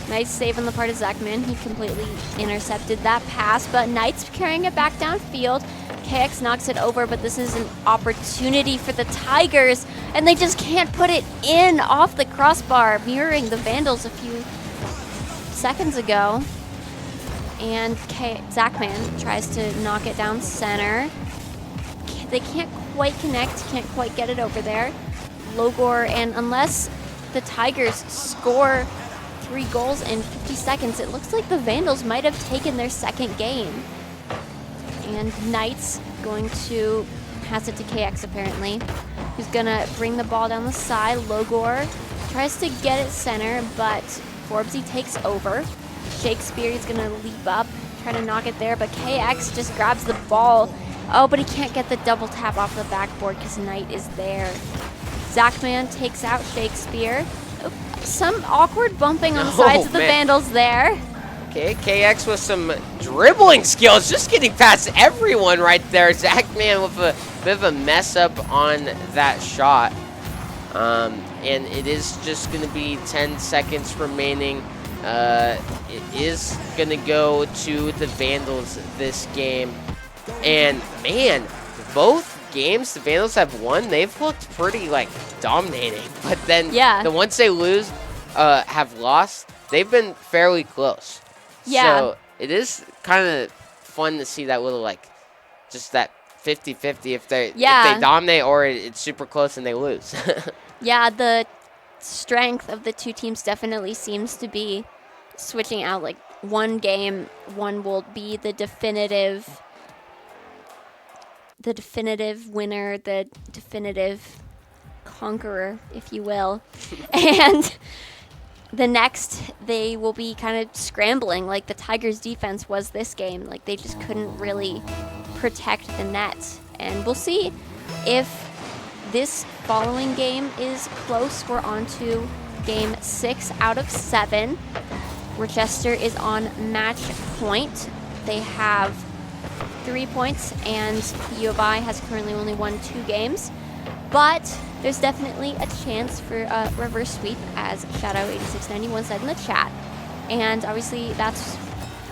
Nice save on the part of Zachman. He completely intercepted that pass, but Knight's carrying it back downfield. KX knocks it over, but this is an opportunity for the Tigers, and they just can't put it in off the crossbar, mirroring the Vandals a few seconds ago. And Zachman tries to knock it down center. They can't quite connect, can't quite get it over there. Logor, and unless the Tigers score 3 goals in 50 seconds, it looks like the Vandals might have taken their second game. And Knight's going to pass it to KX apparently, who's gonna bring the ball down the side. Logor tries to get it center, but Forbesy takes over. Shakespeare is gonna leap up, try to knock it there, but KX just grabs the ball. Oh, but he can't get the double tap off the backboard because Knight is there. Zachman takes out Shakespeare. Oh, some awkward bumping on the sides of the Vandals there. Okay, KX with some dribbling skills, just getting past everyone right there. Zachman with a bit of a mess up on that shot. And it is just going to be 10 seconds remaining. It is going to go to the Vandals this game. And, man, both games the Vandals have won, they've looked pretty, like, dominating. But then the ones they lose, have lost, they've been fairly close. Yeah. So it is kind of fun to see that little, like, just that 50-50 if they dominate or it's super close and they lose. Yeah, the strength of the two teams definitely seems to be switching out. Like, one game, one will be the definitive winner, the definitive conqueror, if you will. And the next, they will be kind of scrambling like the Tigers' defense was this game. Like, they just couldn't really protect the net. And we'll see if this following game is close. We're on to game 6 out of 7. Rochester is on match point. They have 3 points, and U of I has currently only won 2 games. But there's definitely a chance for a reverse sweep, as Shadow8691 said in the chat. And obviously that's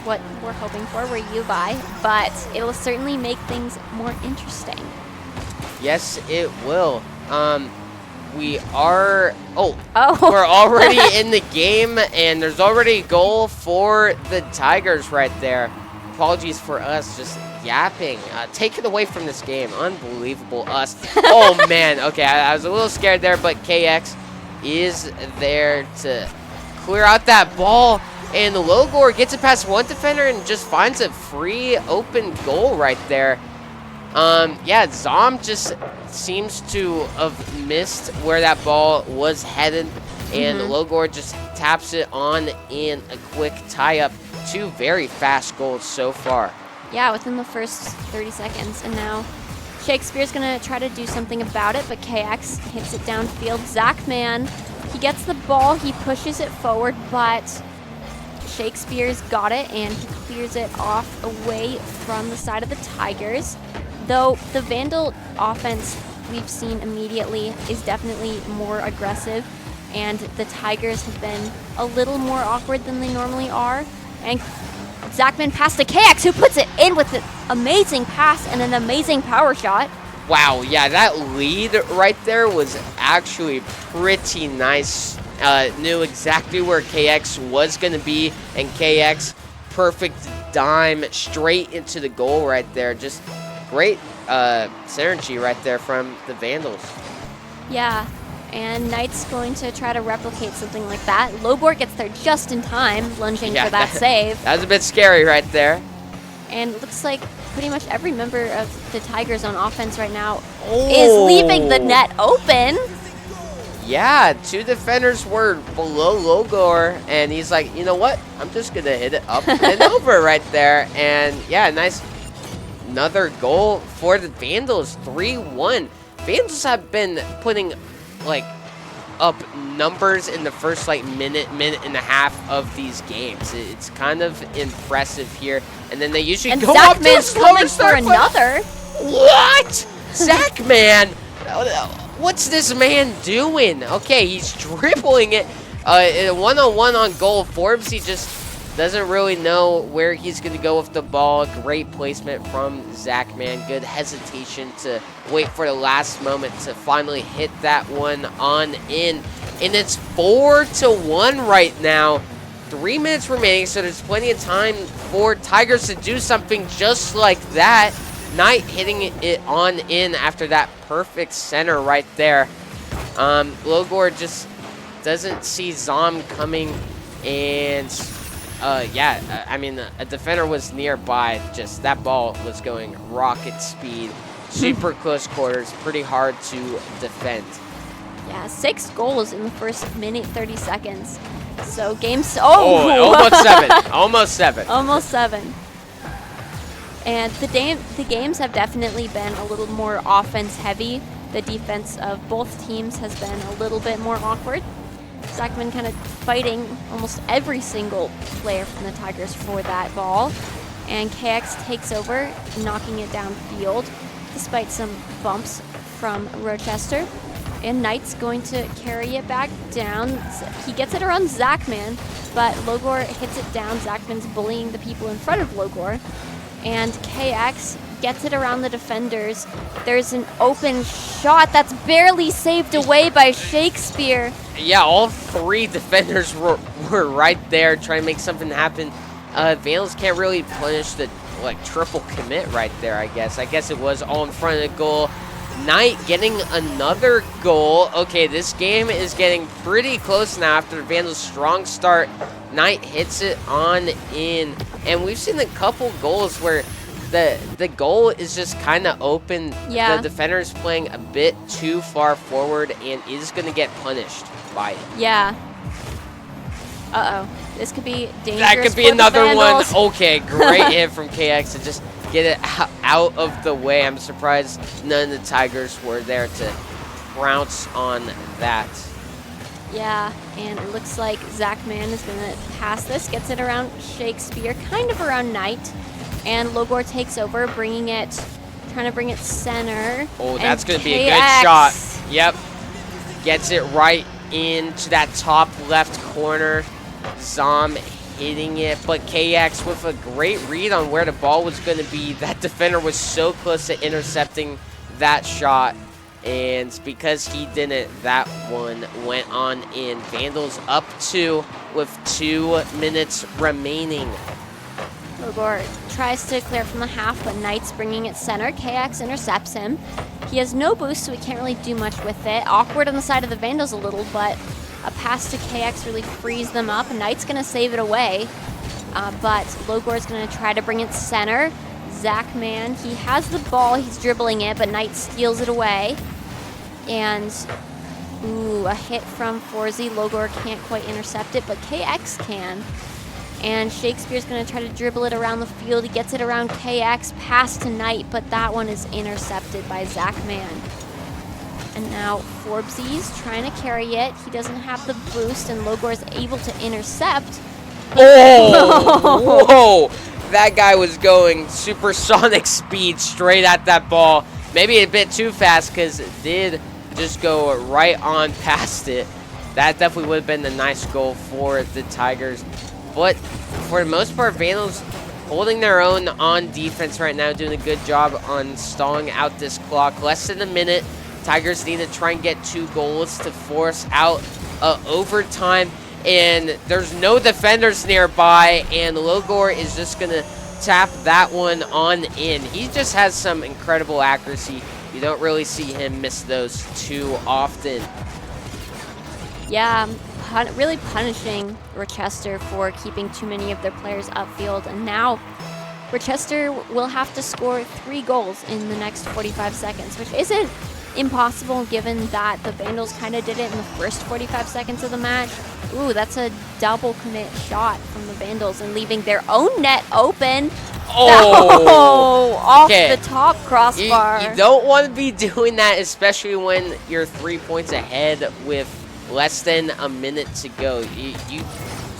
what we're hoping for. We're U of I, but it will certainly make things more interesting. Yes, it will. We are... we're already in the game, and there's already a goal for the Tigers right there. Apologies for us just yapping. Take it away from this game. Unbelievable us. Oh, man. Okay, I was a little scared there, but KX is there to clear out that ball. And the Logor gets it past one defender and just finds a free open goal right there. Yeah, Zom just seems to have missed where that ball was headed. And Logor just taps it on in a quick tie-up. 2 very fast goals so far. Yeah, within the first 30 seconds. And now Shakespeare's going to try to do something about it, but KX hits it downfield. Zachman, he gets the ball, he pushes it forward, but Shakespeare's got it, and he clears it off away from the side of the Tigers. Though the Vandal offense we've seen immediately is definitely more aggressive, and the Tigers have been a little more awkward than they normally are. And Zachman passed to KX, who puts it in with an amazing pass and an amazing power shot. Wow, yeah, that lead right there was actually pretty nice. Knew exactly where KX was going to be, and KX, perfect dime straight into the goal right there. Just great synergy right there from the Vandals. Yeah, and Knight's going to try to replicate something like that. Logor gets there just in time, lunging for that save. That was a bit scary right there. And it looks like pretty much every member of the Tigers on offense right now is leaving the net open. Yeah, 2 defenders were below Logor, and he's like, you know what? I'm just going to hit it up and over right there. And yeah, nice. Another goal for the Vandals, 3-1. Vandals have been putting like up numbers in the first like minute and a half of these games. It's kind of impressive here. And then they usually And go up to a Zachman's slower coming for start. another. What? Zachman? What's this man doing? Okay, he's dribbling it. One-on-one on goal. Forbes, he just doesn't really know where he's going to go with the ball. Great placement from Zachman. Good hesitation to wait for the last moment to finally hit that one on in. And it's 4-1 right now. 3 minutes remaining, so there's plenty of time for Tigers to do something just like that. Knight hitting it on in after that perfect center right there. Logor just doesn't see Zom coming, and yeah, I mean, a defender was nearby. Just that ball was going rocket speed, super close quarters, pretty hard to defend. Yeah, 6 goals in the first minute, 30 seconds. So game's almost 7. Almost 7. Almost 7. And the games have definitely been a little more offense heavy. The defense of both teams has been a little bit more awkward. Zachman kind of fighting almost every single player from the Tigers for that ball. And KX takes over, knocking it downfield, despite some bumps from Rochester. And Knight's going to carry it back down. He gets it around Zachman, but Logor hits it down. Zachman's bullying the people in front of Logor. And KX gets it around the defenders. There's an open shot that's barely saved away by Shakespeare. Yeah, all 3 defenders were right there trying to make something happen. Vandals can't really punish the triple commit right there, I guess. I guess it was all in front of the goal. Knight getting another goal. Okay, this game is getting pretty close now after the Vandals' strong start. Knight hits it on in. And we've seen a couple goals where the goal is just kind of open. Yeah. The defender is playing a bit too far forward and is going to get punished by it. Yeah. Uh-oh. This could be dangerous. That could be for another the one. Vandals. Okay, great hit from KX to just get it out of the way. I'm surprised none of the Tigers were there to pounce on that. Yeah, and it looks like Zachman is going to pass this, gets it around Shakespeare, kind of around Knight, and Logor takes over, trying to bring it center. Oh, that's going to be a KX. good shot. Yep. Gets it right into that top left corner. Zom hitting it, but KX with a great read on where the ball was going to be. That defender was so close to intercepting that shot. And because he didn't, that one went on in. Vandals up 2 with 2 minutes remaining. Logor tries to clear from the half, but Knight's bringing it center. KX intercepts him. He has no boost, so he can't really do much with it. Awkward on the side of the Vandals a little, but a pass to KX really frees them up. Knight's going to save it away, but Logor's going to try to bring it center. Zachman, he has the ball. He's dribbling it, but Knight steals it away. And, ooh, a hit from Forzy. Logor can't quite intercept it, but KX can. And Shakespeare's going to try to dribble it around the field. He gets it around KX, pass to Knight, but that one is intercepted by Zachman. And now Forbesy's trying to carry it. He doesn't have the boost, and Logor is able to intercept. Oh! Whoa! That guy was going supersonic speed straight at that ball. Maybe a bit too fast because it did just go right on past it. That definitely would have been a nice goal for the Tigers. But for the most part, Vandals holding their own on defense right now, doing a good job on stalling out this clock. Less than a minute. Tigers need to try and get 2 goals to force out overtime. And there's no defenders nearby, and Logor is just going to tap that one on in. He just has some incredible accuracy. You don't really see him miss those too often. Yeah, really punishing Rochester for keeping too many of their players upfield. And now Rochester will have to score 3 goals in the next 45 seconds, which isn't impossible given that the Vandals kind of did it in the first 45 seconds of the match. Ooh, that's a double commit shot from the Vandals and leaving their own net open. Oh! Off Okay. the top crossbar. You don't want to be doing that, especially when you're 3 points ahead with less than a minute to go. You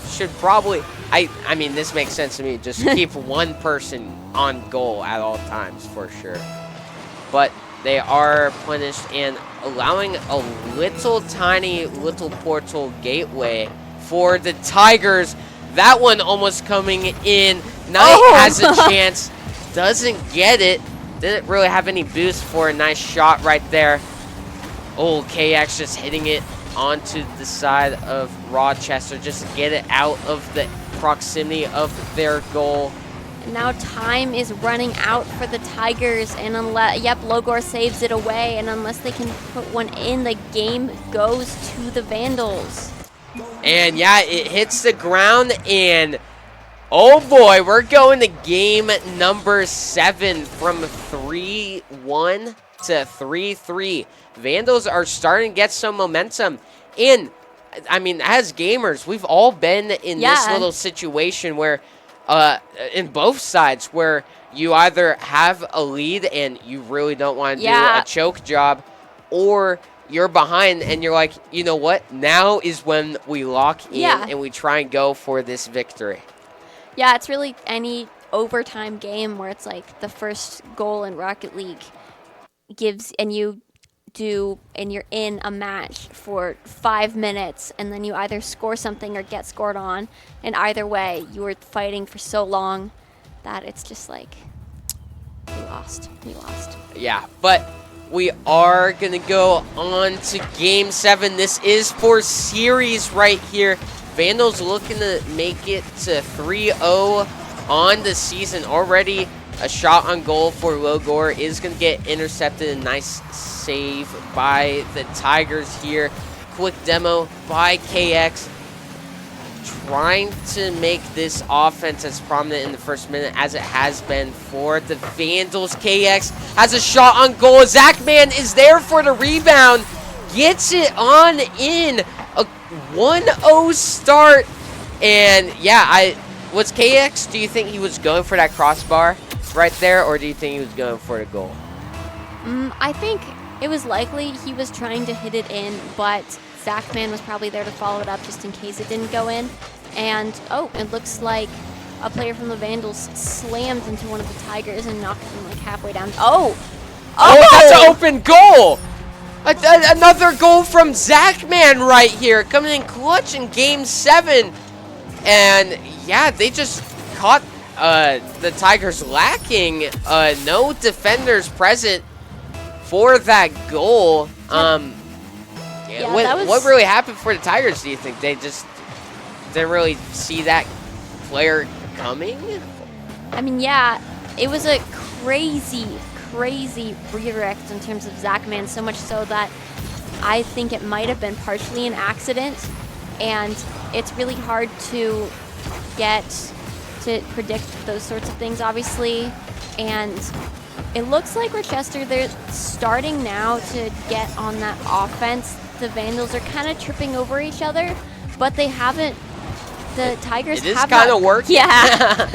should probably, I mean, this makes sense to me. Just keep one person on goal at all times for sure. But they are punished and allowing a little tiny little portal gateway for the Tigers. That one almost coming in. Knight has a chance, doesn't get it. Didn't really have any boost for a nice shot right there. Oh, KX just hitting it onto the side of Rochester. Just get it out of the proximity of their goal. And now time is running out for the Tigers, and unless, yep, Logor saves it away, and unless they can put one in, the game goes to the Vandals. And yeah, it hits the ground, and oh boy, we're going to game number 7 from 3-1 to 3-3. Vandals are starting to get some momentum. And I mean, as gamers, we've all been in this little situation where in both sides where you either have a lead and you really don't want to do a choke job, or you're behind and you're like, you know what? Now is when we lock in and we try and go for this victory. Yeah, it's really any overtime game where it's like the first goal in Rocket League gives, and you're in a match for 5 minutes, and then you either score something or get scored on, and either way, you were fighting for so long that it's just like, you lost. Yeah, but we are going to go on to game 7. This is for series right here. Vandals looking to make it to 3-0 on the season already. A shot on goal for Logor is going to get intercepted. A nice save by the Tigers here. Quick demo by KX. Trying to make this offense as prominent in the first minute as it has been for the Vandals. KX has a shot on goal. Zachman is there for the rebound. Gets it on in. A 1-0 start. And yeah, was KX, do you think he was going for that crossbar right there, or do you think he was going for the goal? I think it was likely he was trying to hit it in, but Zachman was probably there to follow it up just in case it didn't go in. And, oh, it looks like a player from the Vandals slammed into one of the Tigers and knocked him like halfway down. Oh, that's an open goal! Another goal from Zachman right here, coming in clutch in game 7. And yeah, they just caught the Tigers lacking. No defenders present for that goal. What really happened for the Tigers, do you think? They just didn't really see that player coming? I mean, yeah, it was a crazy redirect in terms of Zachman, so much so that I think it might have been partially an accident, and it's really hard to predict those sorts of things, obviously. And it looks like Rochester, they're starting now to get on that offense. The Vandals are kind of tripping over each other, but they haven't. The Tigers have. It is kind of working. Yeah.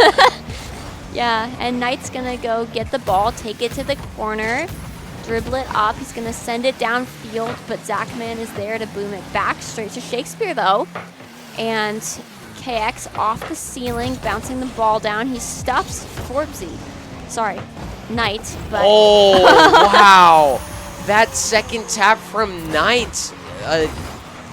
Yeah, and Knight's gonna go get the ball, take it to the corner, dribble it up. He's gonna send it downfield, but Zachman is there to boom it back straight to Shakespeare though. And KX off the ceiling, bouncing the ball down. He stuffs Knight. But oh, wow. That second tap from Knight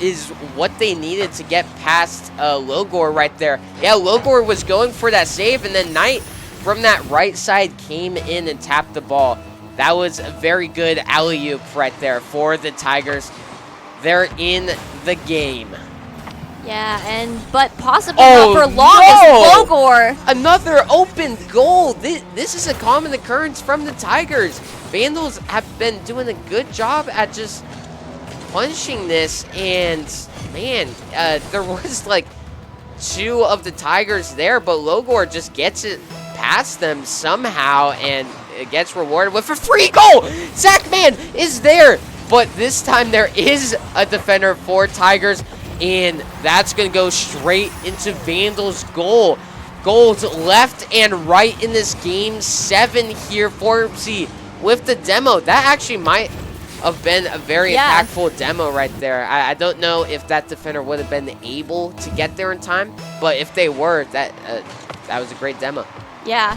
is what they needed to get past Logor right there. Yeah, Logor was going for that save, and then Knight from that right side came in and tapped the ball. That was a very good alley-oop right there for the Tigers. They're in the game. Yeah, but possibly not for long as Logor. Another open goal. This is a common occurrence from the Tigers. Vandals have been doing a good job at just punishing this, and man, there was like 2 of the Tigers there, but Logor just gets it past them somehow, and it gets rewarded with a free goal. Zachman is there, but this time there is a defender for Tigers, and that's going to go straight into Vandals' goal. Goals left and right in this game 7 here for Forbesy with the demo. That actually might have been a very impactful demo right there. I don't know if that defender would have been able to get there in time, but if they were, that was a great demo. Yeah.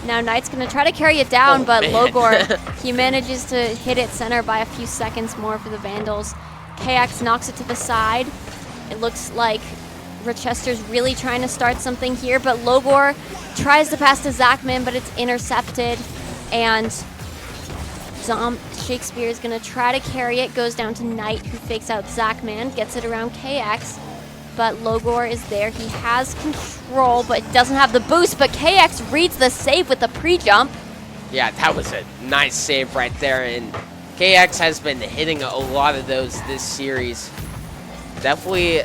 Now Knight's going to try to carry it down, but man. Logor, he manages to hit it center by a few seconds more for the Vandals. KX knocks it to the side. It looks like Rochester's really trying to start something here, but Logor tries to pass to Zachman, but it's intercepted, and Shakespeare is going to try to carry it, goes down to Knight, who fakes out Zachman, gets it around KX, but Logor is there. He has control, but doesn't have the boost, but KX reads the save with the pre-jump. Yeah, that was a nice save right there, and KX has been hitting a lot of those this series. Definitely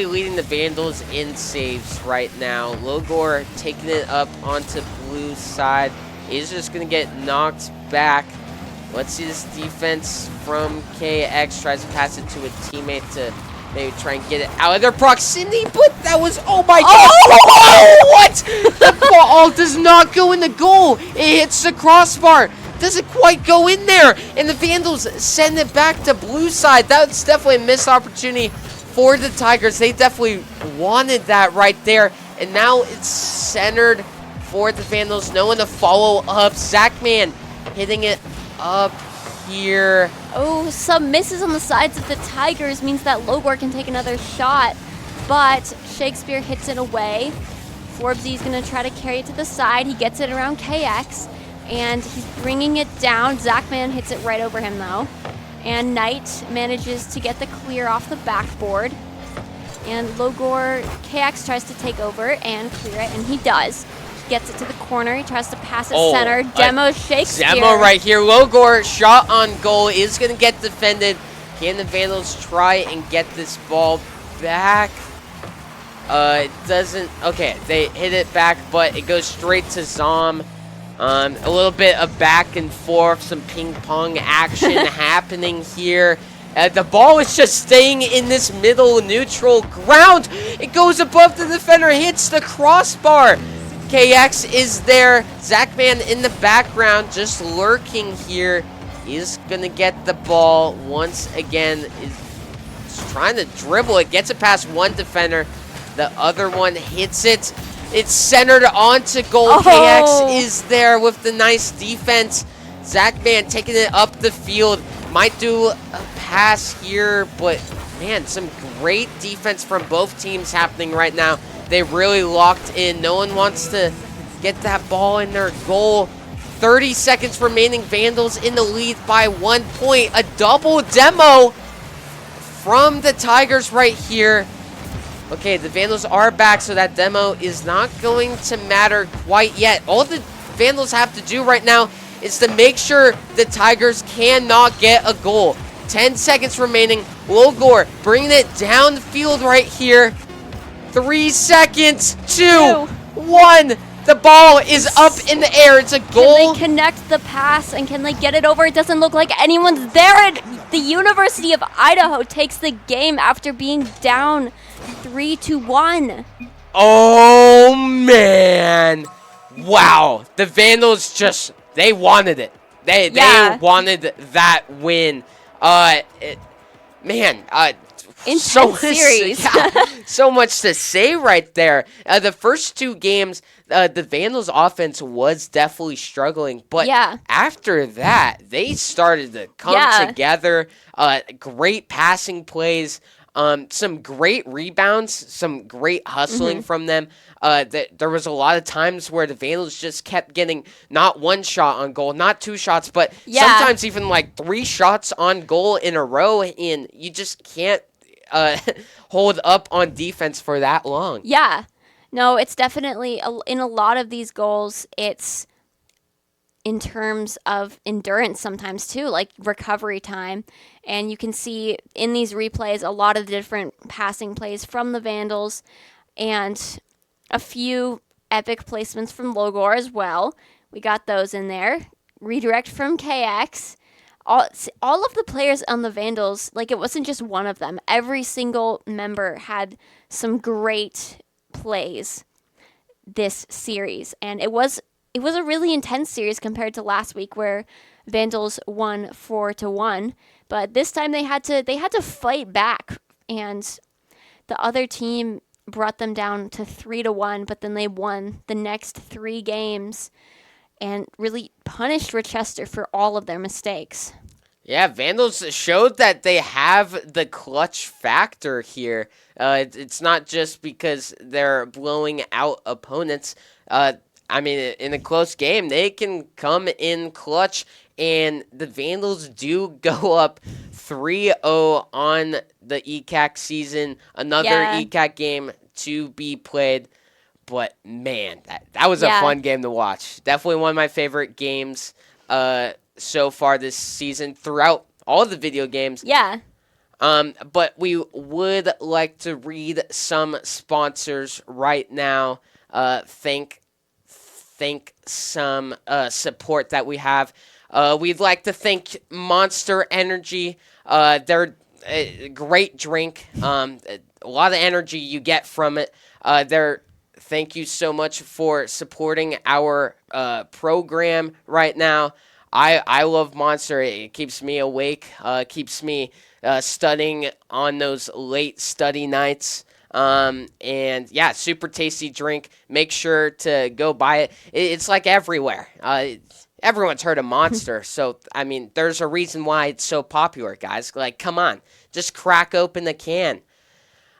leading the Vandals in saves right now. Logor taking it up onto blue side. Is just going to get knocked back. Let's see this defense from KX. Tries to pass it to a teammate to maybe try and get it out of their proximity, but that was, oh my god! Oh, what? The ball does not go in the goal. It hits the crossbar. Doesn't quite go in there, and the Vandals send it back to blue side. That's definitely a missed opportunity for the Tigers. They definitely wanted that right there, and now it's centered for the Vandals. No one to follow up. Zachman hitting it up here. Oh, some misses on the sides of the Tigers means that Logor can take another shot, but Shakespeare hits it away. Forbesy going to try to carry it to the side. He gets it around KX, and he's bringing it down. Zachman hits it right over him, though. And Knight manages to get the clear off the backboard. And Logor, KX tries to take over and clear it, and he does. He gets it to the corner. He tries to pass it center. Demo Shakespeare. Demo right here. Logor, shot on goal, is going to get defended. Can the Vandals try and get this ball back? It doesn't. Okay, they hit it back, but it goes straight to Zom. A little bit of back and forth, some ping pong action happening here. The ball is just staying in this middle neutral ground. It goes above the defender, hits the crossbar. KX is there. Zachman in the background, just lurking here. He's going to get the ball once again. Is trying to dribble it, gets it past one defender. The other one hits it. It's centered onto goal. Oh. KX is there with the nice defense. Zachman taking it up the field. Might do a pass here, but man, some great defense from both teams happening right now. They really locked in. No one wants to get that ball in their goal. 30 seconds remaining. Vandals in the lead by 1 point. A double demo from the Tigers right here. Okay, the Vandals are back, so that demo is not going to matter quite yet. All the Vandals have to do right now is to make sure the Tigers cannot get a goal. 10 seconds remaining. Logor bringing it down the field right here. 3 seconds. 2, 1. The ball is up in the air. It's a goal. Can they connect the pass, and can they get it over? It doesn't look like anyone's there. And the University of Idaho takes the game after being down 3-1. Oh, man. Wow. The Vandals just, they wanted it. They wanted that win. Intense series. So much to say right there. The first 2 games, the Vandals offense was definitely struggling, but after that, they started to come together. Great passing plays, some great rebounds, some great hustling from them. There was a lot of times where the Vandals just kept getting not 1 shot on goal, not 2 shots, but sometimes even like 3 shots on goal in a row, and you just can't hold up on defense for that long. Yeah. No, it's definitely in a lot of these goals, it's in terms of endurance sometimes too, like recovery time. And you can see in these replays a lot of the different passing plays from the Vandals and a few epic placements from Logor as well. We got those in there. Redirect from KX. All of the players on the Vandals, like it wasn't just one of them. Every single member had some great plays this series, and it was a really intense series compared to last week where Vandals won 4-1. But this time they had to fight back, and the other team brought them down to 3-1. But then they won the next 3 games and really punished Rochester for all of their mistakes. Yeah, Vandals showed that they have the clutch factor here. It's not just because they're blowing out opponents. I mean, in a close game, they can come in clutch, and the Vandals do go up 3-0 on the ECAC season. Another ECAC game to be played. But, man, that was a fun game to watch. Definitely one of my favorite games so far this season throughout all the video games. Yeah. But we would like to read some sponsors right now. Thank some support that we have. We'd like to thank Monster Energy. They're a great drink. A lot of energy you get from it. Thank you so much for supporting our program right now. I love Monster. It keeps me awake. Keeps me studying on those late study nights. And yeah, super tasty drink. Make sure to go buy it. It's like everywhere. Everyone's heard of Monster. So, I mean, there's a reason why it's so popular, guys. Like, come on. Just crack open the can.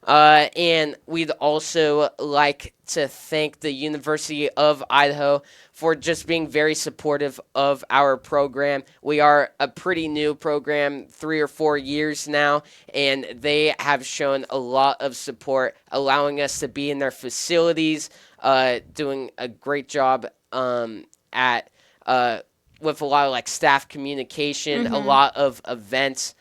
And we'd also like to thank the University of Idaho for just being very supportive of our program. We are a pretty new program, 3 or 4 years now, and they have shown a lot of support, allowing us to be in their facilities, doing a great job at with a lot of like staff communication, a lot of events.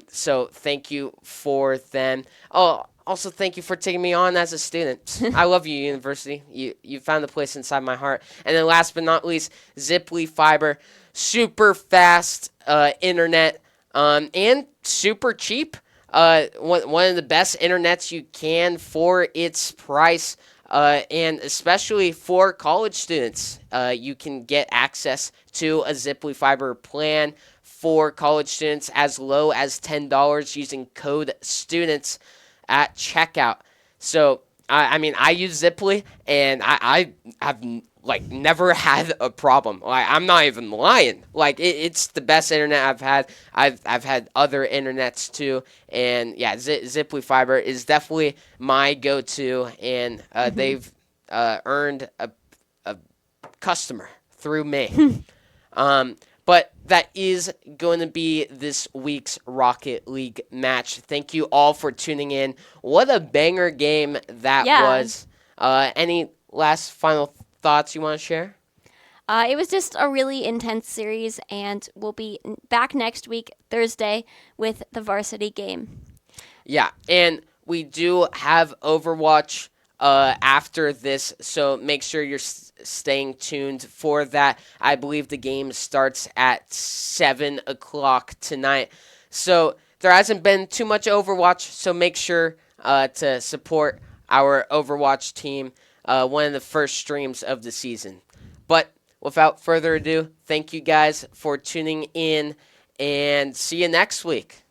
So thank you for them. Oh, also thank you for taking me on as a student. I love you, University. You found a place inside my heart. And then last but not least, Ziply Fiber, super fast internet and super cheap. One of the best internets you can for its price. And especially for college students, you can get access to a Ziply Fiber plan for college students as low as $10 using code STUDENTS at checkout. So, I mean, I use Ziply, and I have like never had a problem. Like, I'm not even lying. Like, it's the best internet I've had. I've had other internets too, and yeah, Ziply Fiber is definitely my go-to, and they've earned a customer through me. But that is going to be this week's Rocket League match. Thank you all for tuning in. What a banger game that was. Any last final thoughts you want to share? It was just a really intense series, and we'll be back next week, Thursday, with the varsity game. Yeah, and we do have Overwatch after this, so make sure you're staying tuned for that. I believe the game starts at 7 o'clock tonight. So there hasn't been too much Overwatch, so make sure to support our Overwatch team, one of the first streams of the season. But without further ado, thank you guys for tuning in, and see you next week.